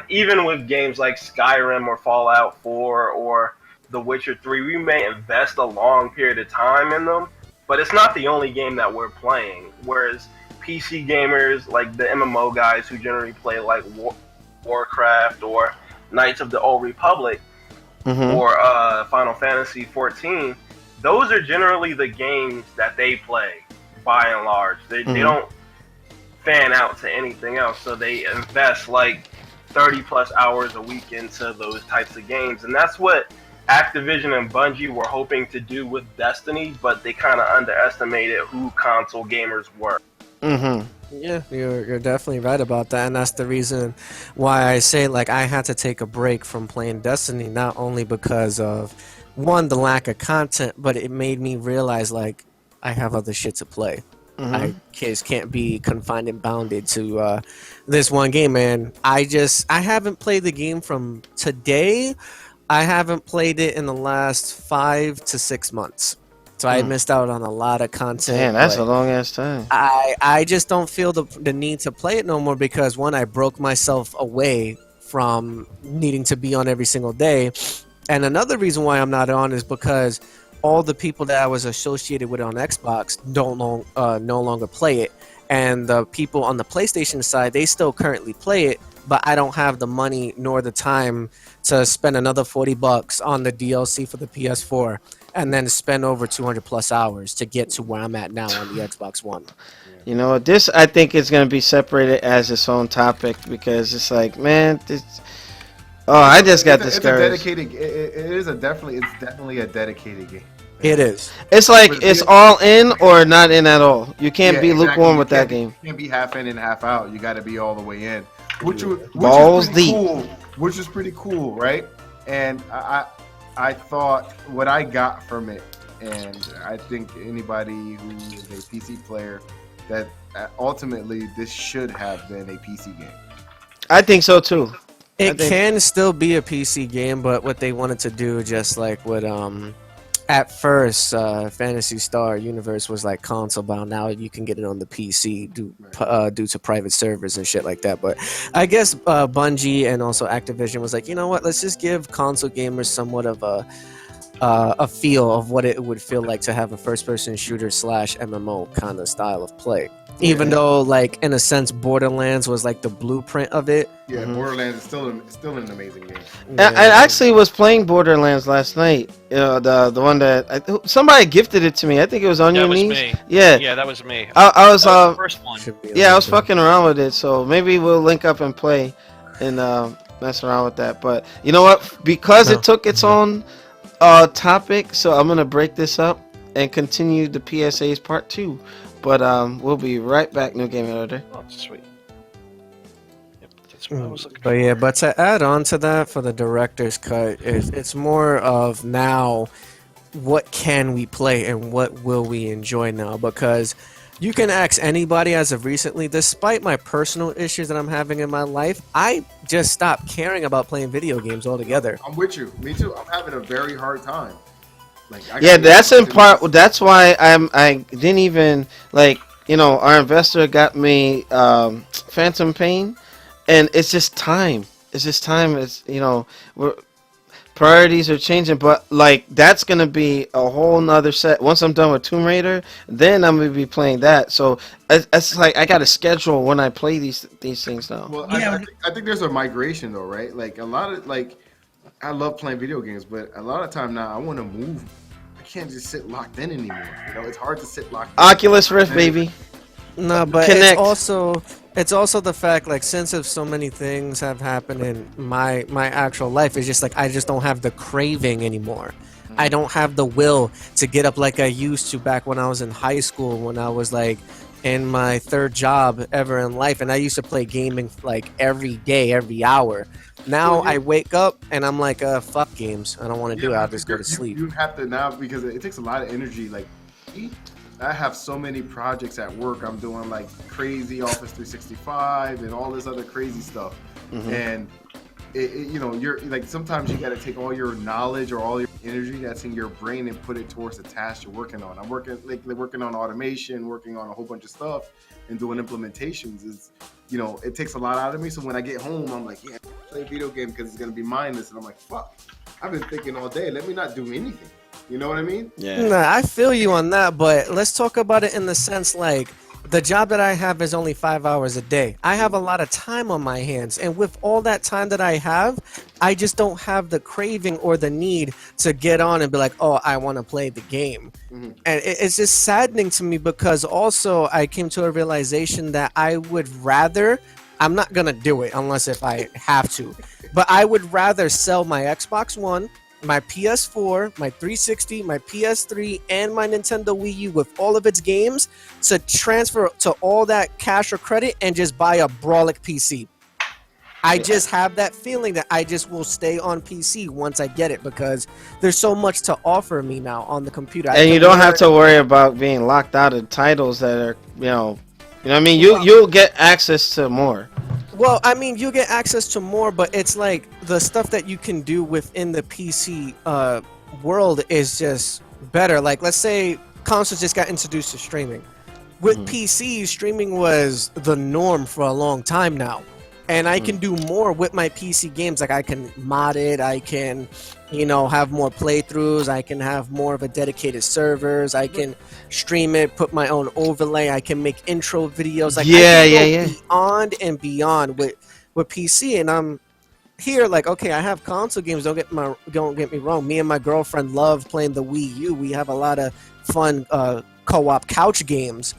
even with games like Skyrim or Fallout 4 or The Witcher 3, we may invest a long period of time in them, but it's not the only game that we're playing. Whereas PC gamers, like the MMO guys who generally play like Warcraft or Knights of the Old Republic or Final Fantasy 14, those are generally the games that they play by and large. They don't fan out to anything else, so they invest like 30 plus hours a week into those types of games, and that's what Activision and Bungie were hoping to do with Destiny, but they kind of underestimated who console gamers were. Yeah, you're definitely right about that, and that's the reason why I say like I had to take a break from playing Destiny, not only because of one, the lack of content, but it made me realize like I have other shit to play. I just can't be confined and bounded to this one game, and I haven't played the game from today. I haven't played it in the last 5 to 6 months. So I missed out on a lot of content. Damn, that's a long ass time. I just don't feel the need to play it no more, because one, I broke myself away from needing to be on every single day. And another reason why I'm not on is because all the people that I was associated with on Xbox no longer play it. And the people on the PlayStation side, they still currently play it, but I don't have the money nor the time to spend another $40 on the DLC for the PS4 and then spend over 200 plus hours to get to where I'm at now on the Xbox One. You know, this I think is going to be separated as its own topic because it's like, man, this. Oh, I just got discouraged. It's definitely a dedicated game. It is. It's like it's all in or not in at all. You can't be exactly. lukewarm with that game. You can't be half in and half out. You got to be all the way in. Which Balls is pretty deep. cool. Which is pretty cool, right? And I thought what I got from it, and I think anybody who is a PC player, that ultimately this should have been a PC game. I think so too. It can still be a PC game, but what they wanted to do, just like what at first Phantasy Star Universe was like console bound. Now you can get it on the PC due to private servers and shit like that. But I guess Bungie and also Activision was like, you know what? Let's just give console gamers somewhat of a feel of what it would feel like to have a first-person shooter / MMO kind of style of play. Even though, like, in a sense, Borderlands was like the blueprint of it. Yeah, Borderlands is still an amazing game. I actually was playing Borderlands last night. You know, the one that somebody gifted it to me. I think it was on That your was knees. me. Yeah, Yeah, that was me. I was That was the first one. yeah, I was fucking around with it. So maybe we'll link up and play and mess around with that. But you know what? Because it took its own topic, so I'm gonna break this up and continue the PSA's part 2. But we'll be right back. New Game Order. Oh, sweet. Yep, that's what I was looking But for. yeah, but to add on to that for the director's cut, it's more of now what can we play and what will we enjoy now, because you can ask anybody as of recently, despite my personal issues that I'm having in my life, I just stopped caring about playing video games altogether. I'm with you. Me too. I'm having a very hard time. Like, Yeah, that's in part. That's why I didn't even like. You know, our investor got me Phantom Pain, and it's just time. It's just time. It's priorities are changing, but like that's gonna be a whole nother set. Once I'm done with Tomb Raider, then I'm gonna be playing that. So it's like I got to schedule when I play these things now. Well, I think there's a migration though, right? Like a lot of I love playing video games, but a lot of time now I want to move. I can't just sit locked in anymore. You know, it's hard to sit locked in. Oculus Rift, baby. No, but Connect. it's also the fact, like, since of so many things have happened in my actual life, it's just like I just don't have the craving anymore. I don't have the will to get up like I used to back when I was in high school, when I was like in my third job ever in life, and I used to play gaming like every day, every hour. Now I wake up and I'm like, fuck games. I don't want to do it. I'll just go to sleep. You have to now, because it takes a lot of energy. Like, I have so many projects at work. I'm doing like crazy Office 365 and all this other crazy stuff. And you're like, sometimes you got to take all your knowledge or all your energy that's in your brain and put it towards the task you're working on. I'm working on automation, working on a whole bunch of stuff, and doing implementations. It takes a lot out of me. So when I get home, I'm like, yeah, play a video game because it's gonna be mindless. And I'm like, fuck, I've been thinking all day. Let me not do anything. You know what I mean? Yeah. Nah, I feel you on that, but let's talk about it in the sense like the job that I have is only 5 hours a day. I have a lot of time on my hands, and with all that time that I have, I just don't have the craving or the need to get on and be like, oh, I want to play the game. And it's just saddening to me, because also I came to a realization that I would rather, I'm not going to do it unless if I have to, but I would rather sell my Xbox One, my PS4, my 360, my PS3, and my Nintendo Wii U with all of its games to transfer to all that cash or credit and just buy a Brawlic PC. I just have that feeling that I just will stay on PC once I get it, because there's so much to offer me now on the computer. And you don't have to worry about being locked out of titles that are, you know what I mean? You'll get access to more. Well, I mean, you get access to more, but it's like the stuff that you can do within the PC world is just better. Like, let's say consoles just got introduced to streaming. With PC, streaming was the norm for a long time now. And I can do more with my PC games. Like, I can mod it, I can, have more playthroughs, I can have more of a dedicated servers, I can stream it, put my own overlay, I can make intro videos. Like, I can go beyond and beyond with with PC, and I'm here like, okay, I have console games. Don't get me wrong. Me and my girlfriend love playing the Wii U. We have a lot of fun co-op couch games,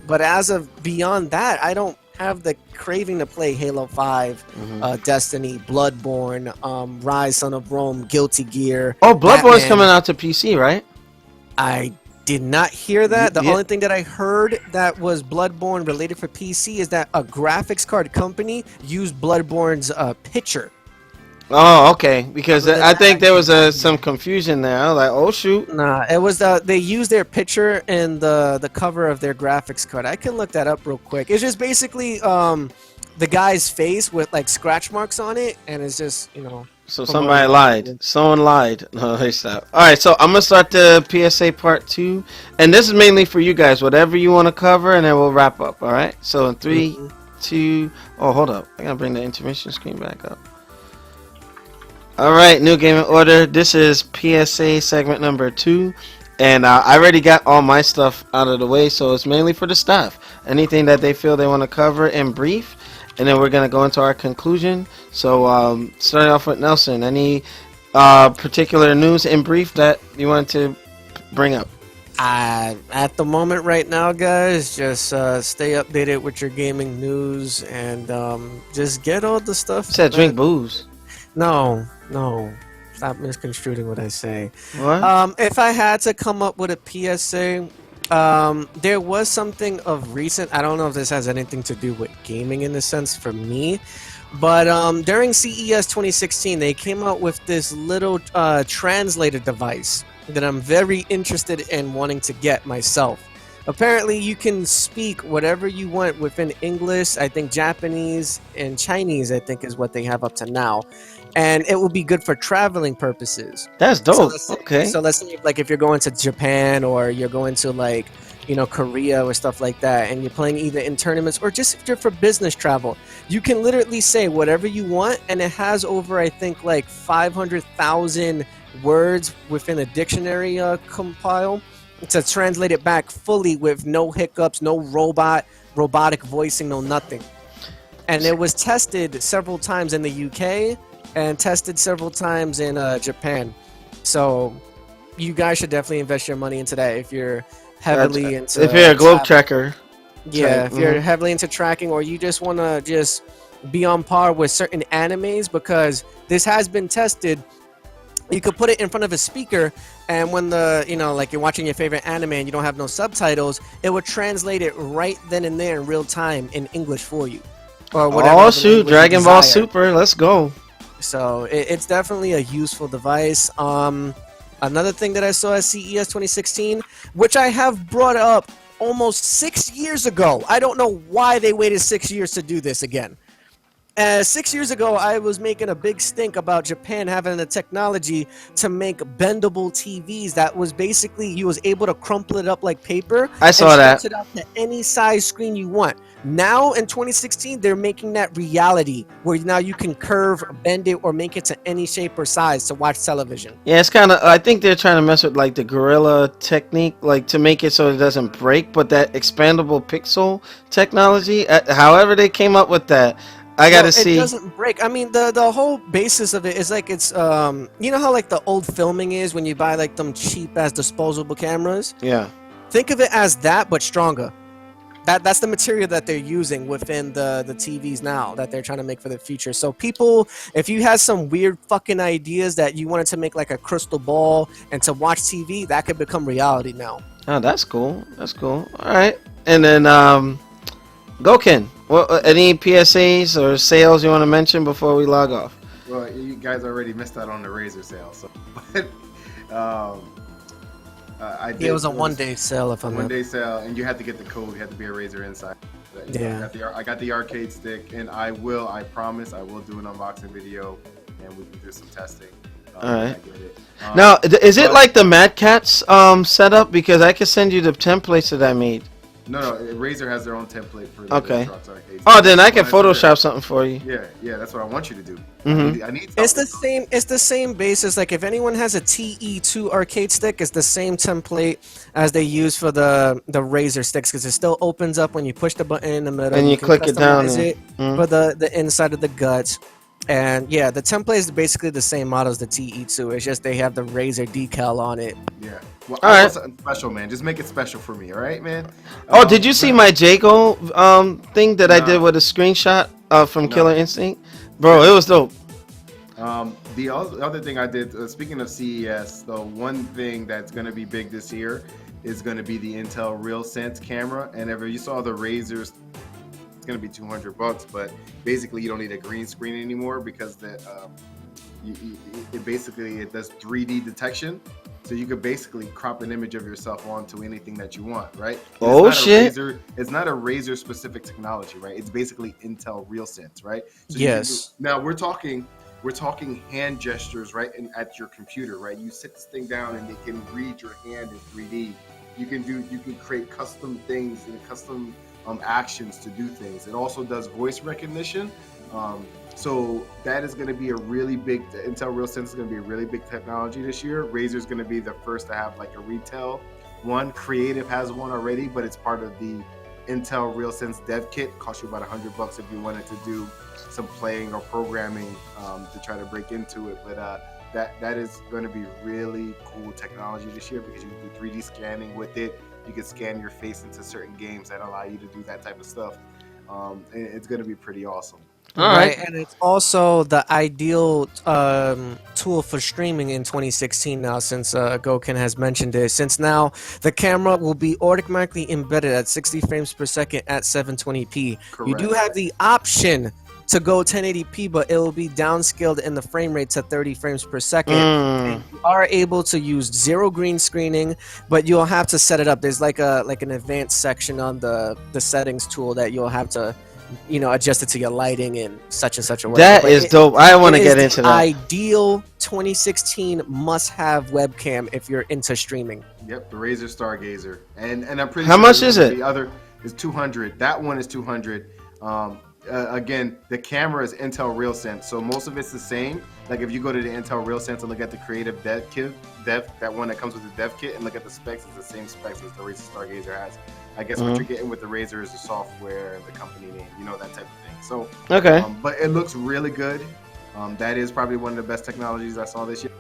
but as of beyond that, I don't have the craving to play Halo 5, Destiny, Bloodborne, Rise, Son of Rome, Guilty Gear. Oh, Bloodborne's Batman. coming out to PC, right? I did not hear that. The Yeah. only thing that I heard that was Bloodborne related for PC is that a graphics card company used Bloodborne's picture. Oh, okay. Because Other than I that, think I there was did not some confusion there. I was like, oh shoot. Nah, it was they used their picture in the cover of their graphics card. I can look that up real quick. It's just basically the guy's face with like scratch marks on it, and it's just So From somebody what- lied. Someone lied. No, they stop. All right, so I'm gonna start the PSA part 2, and this is mainly for you guys. Whatever you want to cover, and then we'll wrap up. All right. So in 3, 2. Oh, hold up. I gotta bring the intermission screen back up. All right, New Game in Order. This is PSA segment number 2, and I already got all my stuff out of the way, so it's mainly for the staff. Anything that they feel they want to cover in brief, and then we're gonna go into our conclusion. So, starting off with Nelson, any particular news in brief that you wanted to bring up? At the moment right now, guys, just stay updated with your gaming news and just get all the stuff. You said that- drink booze. No. Stop misconstruing what I say. What? If I had to come up with a PSA, there was something of recent. I don't know if this has anything to do with gaming in a sense for me, but during CES 2016, they came out with this little translator device that I'm very interested in wanting to get myself. Apparently, you can speak whatever you want within English, I think Japanese, and Chinese, I think is what they have up to now. And it will be good for traveling purposes. That's So dope. let's say- Okay. So let's say, like, if you're going to Japan or you're going to, like, Korea or stuff like that, and you're playing either in tournaments or just if you're for business travel, you can literally say whatever you want, and it has over, I think, like 500,000 words within a dictionary compile to translate it back fully with no hiccups, no robotic voicing, no nothing. And it was tested several times in the UK and tested several times in Japan. So you guys should definitely invest your money into that if you're heavily into. If you're a globe travel. tracker. Yeah, if you're Mhm. heavily into tracking, or you just want to just be on par with certain animes, because this has been tested. You could put it in front of a speaker, and when like you're watching your favorite anime and you don't have no subtitles, it would translate it right then and there in real time in English for you. Or whatever Oh other shoot, language you Dragon Ball desire. Super. Let's go. So it's definitely a useful device. Another thing that I saw at CES 2016, which I have brought up almost 6 years ago. I don't know why they waited 6 years to do this again. 6 years ago, I was making a big stink about Japan having the technology to make bendable TVs that was basically, you was able to crumple it up like paper. I saw and that. stretch it out to any size screen you want. Now in 2016, they're making that reality where now you can curve, bend it, or make it to any shape or size to watch television. Yeah, it's kind of. I think they're trying to mess with like the Gorilla technique, like to make it so it doesn't break. But that expandable pixel technology, however they came up with that, I gotta see. It doesn't break. I mean, the whole basis of it is like it's you know how like the old filming is when you buy like them cheap ass disposable cameras. Yeah. Think of it as that, but stronger. That's the material that they're using within the TVs now that they're trying to make for the future. So people, if you had some weird fucking ideas that you wanted to make like a crystal ball and to watch TV, that could become reality now. Oh, that's cool. That's cool. All right. And then Goken, any PSAs or sales you want to mention before we log off? Well, you guys already missed out on the Razer sale, so. I did. It was a one-day sale, if I'm not. One-day sale, and you had to get the code. You had to be a Razer Inside. Yeah. I got the arcade stick, and I promise, I will do an unboxing video, and we can do some testing. All right. I get it. Now, is it but- like the Mad Catz setup? Because I can send you the templates that I made. No, Razer has their own template for the Okay. Xbox arcades. Oh, then I can Mine's different. Photoshop something for you. Yeah, that's what I want you to do. Mhm. I need It's the something. same. It's the same basis. Like if anyone has a TE2 arcade stick, it's the same template as they use for the Razer sticks because it still opens up when you push the button in the middle. And you can click it down customize and- it Mhm. for the inside of the guts. And yeah, the template is basically the same model as the TE2. It's just they have the Razer decal on it. Yeah. Well, All I right. want something special, man. Just make it special for me, all right, man? Oh, did you see my Jago thing that I Nah. did with a screenshot from No. Killer Instinct? Bro, it was dope. The other thing I did, speaking of CES, the one thing that's going to be big this year is going to be the Intel RealSense camera. And if you saw the Razors, it's going to be $200, but basically you don't need a green screen anymore because it does 3D detection. So you could basically crop an image of yourself onto anything that you want, right? And Oh, it's not a shit. Razer- it's not a Razer specific technology, right? It's basically Intel RealSense, right? So you can Yes. now we're talking hand gestures, right? And at your computer, right? You sit this thing down and it can read your hand in 3D. You can create custom things and custom actions to do things. It also does voice recognition. So that is going to be a really big. Intel RealSense is going to be a really big technology this year. Razer is going to be the first to have like a retail one. Creative has one already, but it's part of the Intel RealSense Dev Kit. Costs you about $100 if you wanted to do some playing or programming to try to break into it. But that is going to be really cool technology this year because you can do 3D scanning with it. You can scan your face into certain games that allow you to do that type of stuff. And it's going to be pretty awesome. All right. And it's also the ideal tool for streaming in 2016 now, since Goken has mentioned it. Since now the camera will be automatically embedded at 60 frames per second at 720p. You do Correct. have the option to go 1080p, but it will be downscaled in the frame rate to 30 frames per second. Mm. You are able to use zero green screening, but you'll have to set it up. There's like an advanced section on the settings tool that you'll have to adjust it to your lighting in such and such a way. That But is it- dope. I want to it get is into the that. ideal 2016 must-have webcam if you're into streaming. Yep, the Razer Stargazer, and I'm pretty. How sure much there's is gonna it? be other is 200. That one is 200. Again, the camera is Intel RealSense, so most of it's the same. Like if you go to the Intel RealSense and look at the Creative Dev Kit, that one that comes with the Dev Kit, and look at the specs, it's the same specs as the Razer Stargazer has. I guess what Mhm. you're getting with the Razer is the software, the company name, that type of thing. So, Okay. but it looks really good. That is probably one of the best technologies I saw this year.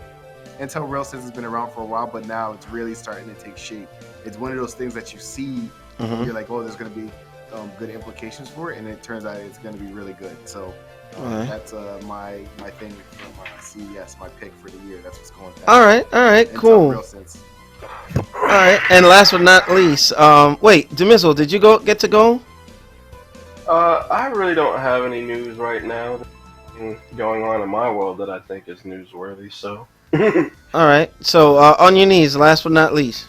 Intel RealSense has been around for a while, but now it's really starting to take shape. It's one of those things that you see, Mhm. you're like, oh, there's going to be good implications for it, and it turns out it's going to be really good. So Alright. that's my thing from CES, my pick for the year. That's what's going down. All right, Intel cool. RealSense. All right, and last but not least, wait, Demizzle, did you get to go? I really don't have any news right now going on in my world that I think is newsworthy. So, All right, so on your knees, last but not least.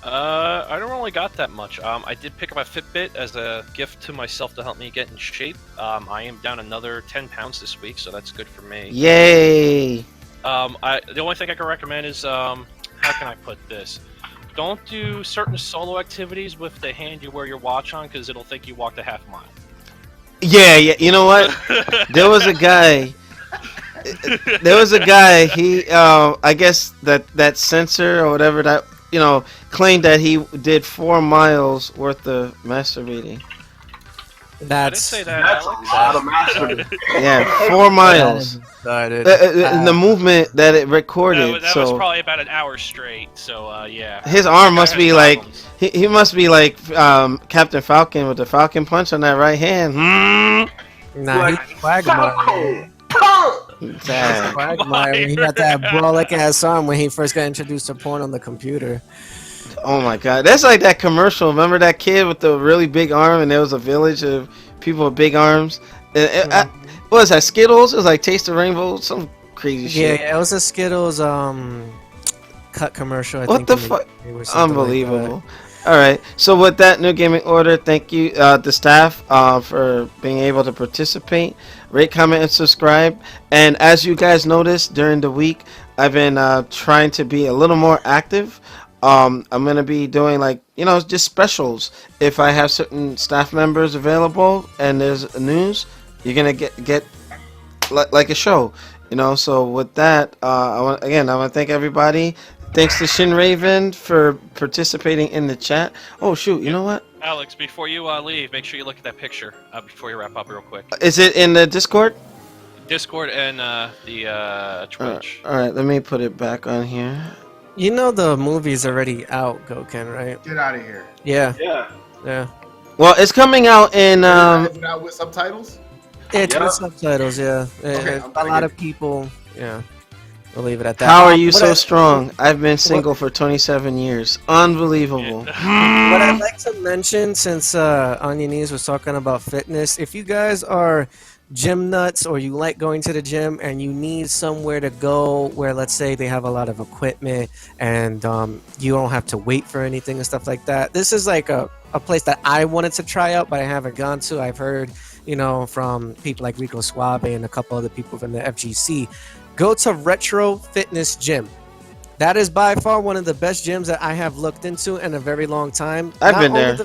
I don't really got that much. I did pick up a Fitbit as a gift to myself to help me get in shape. I am down another 10 pounds this week, so that's good for me. Yay! The only thing I can recommend is, how can I put this? Don't do certain solo activities with the hand you wear your watch on, because it'll think you walked a half mile. Yeah, you know what? There was a guy. He, I guess that sensor or whatever that claimed that he did 4 miles worth of masturbating. I didn't That's say that, that's a Alex. lot of masturbation. Yeah, 4 miles. And the movement that it recorded. That was So probably about an hour straight, so yeah. his arm must Guy be has like problems. he must be like Captain Falcon with the Falcon punch on that right hand. nah, Like, he's Quagmire. Falcon, punk! Damn. Quagmire. He got that brolic ass arm when he first got introduced to porn on the computer. Oh my god, that's like that commercial. Remember that kid with the really big arm, and there was a village of people with big arms. What was that? Skittles? It was like Taste the Rainbow, some crazy shit. Yeah, it was a Skittles cut commercial. I What think the in fuck? UK or something like that. Unbelievable. All right, so with that new gaming order, thank you the staff for being able to participate. Rate, comment, and subscribe. And as you guys noticed during the week, I've been trying to be a little more active I'm gonna be doing like just specials. If I have certain staff members available and there's news, you're gonna get like a show. So with that, I want to thank everybody. Thanks to Shin Raven for participating in the chat. Oh shoot, you know what? Alex, before you leave, make sure you look at that picture before you wrap up real quick. Is it in the Discord? Discord and the Twitch. All right, let me put it back on here. You know the movie's already out, Goken, right? Get out of here. Yeah, Yeah. yeah. Well, it's coming out in Out with subtitles. It's Yeah. with subtitles, yeah. Okay, And I'm a gonna lot get- of people, yeah. We'll leave it at that. How are you What so I- strong? I've been single for 27 years. Unbelievable. What I'd like to mention, since On Your Knees was talking about fitness, if you guys are gym nuts or you like going to the gym and you need somewhere to go where, let's say, they have a lot of equipment and you don't have to wait for anything and stuff like that, this is like a place that I wanted to try out, but I haven't gone to. I've heard, from people like Rico Suave and a couple other people from the FGC. Go to Retro Fitness Gym. That is by far one of the best gyms that I have looked into in a very long time. I've been there.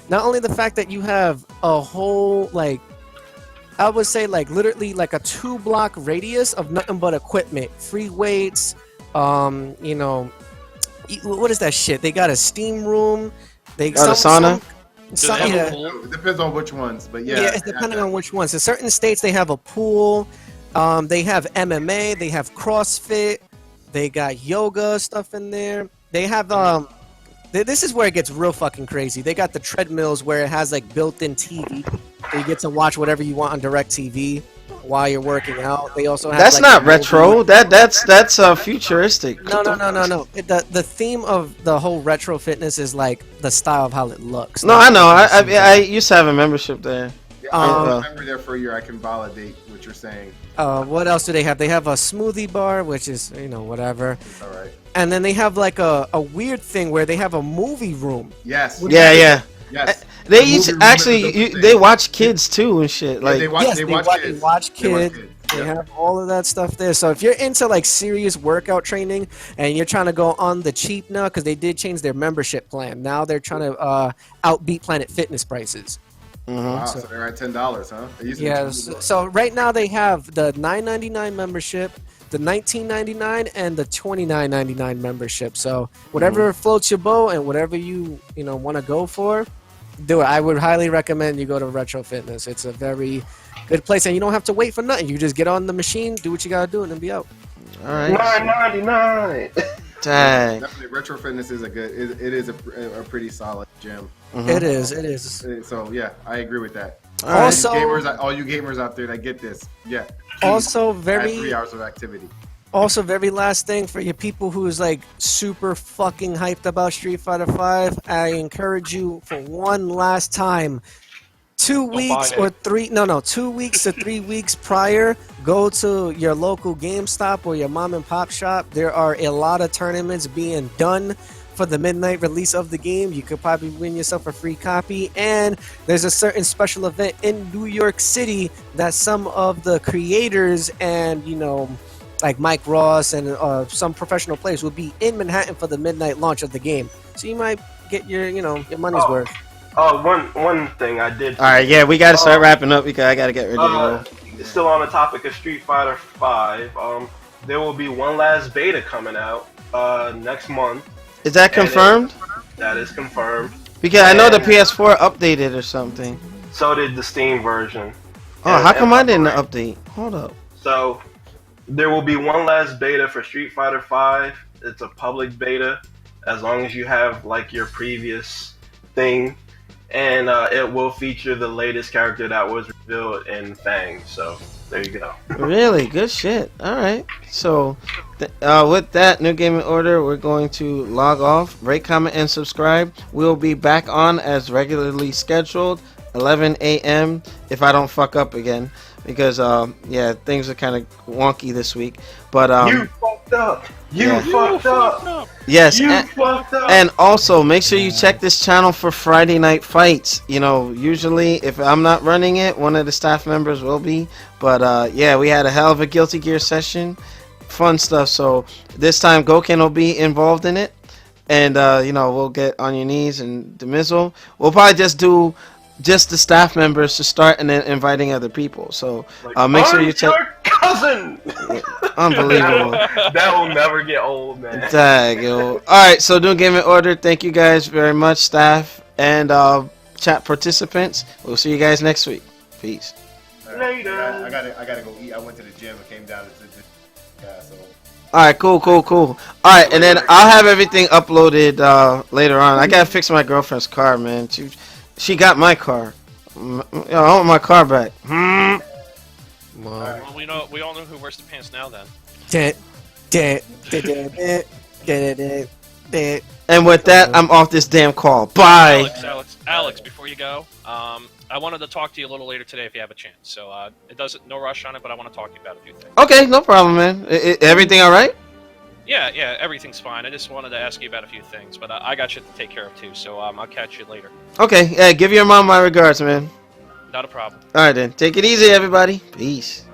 Not only the fact that you have a whole, I would say literally a 2-block radius of nothing but equipment, free weights, what is that shit? They got a steam room. They Got a sauna? Do they have a yeah. pool? It depends on which ones, but yeah. Yeah, it's depending on which ones. In certain states, they have a pool. They have MMA. They have CrossFit. They got yoga stuff in there. They have this is where it gets real fucking crazy. They got the treadmills where it has built-in TV, so you get to watch whatever you want on DirecTV while you're working out. They also have That's not the retro. That's futuristic. No. The theme of the whole retro fitness is the style of how it looks. No, I know. I used to have a membership there. I remember there for a year. I can validate what you're saying. What else do they have? They have a smoothie bar, which is whatever. It's all right. And then they have a weird thing where they have a movie room. Yes. Yeah. Yes. They The each movie room actually is a dope they thing. watch kids too and shit. Yeah, they watch. Yes, they they watch wa- kids. they watch They watch kids. kids. They Yep. have all of that stuff there. So if you're into serious workout training and you're trying to go on the cheap now, because they did change their membership plan. Now they're trying to outbeat Planet Fitness prices. Wow, So- so they're at $10, huh? They used to be Yeah. $20. So right now they have the $9.99 membership, the $19.99, and the $29.99 membership. So whatever floats your boat and whatever you want to go for, do it. I would highly recommend you go to Retro Fitness. It's a very good place, and you don't have to wait for nothing. You just get on the machine, do what you gotta do, and then be out. All right. $9.99. Dang. Definitely, Retro Fitness is it is a pretty solid gym. It is. It is. So yeah, I agree with that. All right. Also- all you gamers out there that get this, yeah. Also, Add 3 very, hours of activity. very last thing for your people who's super fucking hyped about Street Fighter 5. I encourage you for one last time. 2 weeks buy or it. 2 weeks to 3 weeks prior, go to your local GameStop or your mom and pop shop. There are a lot of tournaments being done for the midnight release of the game. You could probably win yourself a free copy, and there's a certain special event in New York City that some of the creators and like Mike Ross and some professional players will be in Manhattan for the midnight launch of the game. So you might get your your money's Oh. worth. Oh, one thing I did. All right. Yeah, we got to start wrapping up because I got to get ready to go. Still on the topic of Street Fighter 5, there will be one last beta coming out next month. Is that confirmed? That is confirmed. Because I know the PS4 updated or something. So did the Steam version. Oh, how come I didn't And- update? Hold up. So there will be one last beta for Street Fighter 5. It's a public beta, as long as you have your previous thing, and it will feature the latest character that was revealed in Fang. So there you go. Really? Good shit. All right. So, with that, New Gaming Order, we're going to log off. Rate, comment, and subscribe. We'll be back on as regularly scheduled, 11 a.m. if I don't fuck up again. Because, things are kind of wonky this week. But, You fucked up. You Yeah. fucked up. yes. You and- fucked up. And also, make sure you check this channel for Friday Night Fights. Usually, if I'm not running it, one of the staff members will be. But, we had a hell of a Guilty Gear session. Fun stuff. So, this time, Goken will be involved in it. and we'll get on your knees and the Mizzle. We'll probably just do just the staff members to start, and then inviting other people. So make sure you check. Your cousin. Unbelievable. That will never get old, man. Tag, yo. All right, so New Game in Order. Thank you guys very much, staff and chat participants. We'll see you guys next week. Peace. Later. I gotta go eat. I went to the gym and came down to so. All right, cool. All right, and then I'll have everything uploaded later on. I gotta fix my girlfriend's car, man. She got my car. I want my car back. Well, we all know who wears the pants now. Then. And with that, I'm off this damn call. Bye. Alex, before you go, I wanted to talk to you a little later today if you have a chance. So it doesn't, no rush on it, but I want to talk to you about a few things. Okay, no problem, man. Everything all right? Yeah, everything's fine. I just wanted to ask you about a few things, but I got shit to take care of too. So I'll catch you later. Okay, give your mom my regards, man. Not a problem. All right then. Take it easy, everybody. Peace.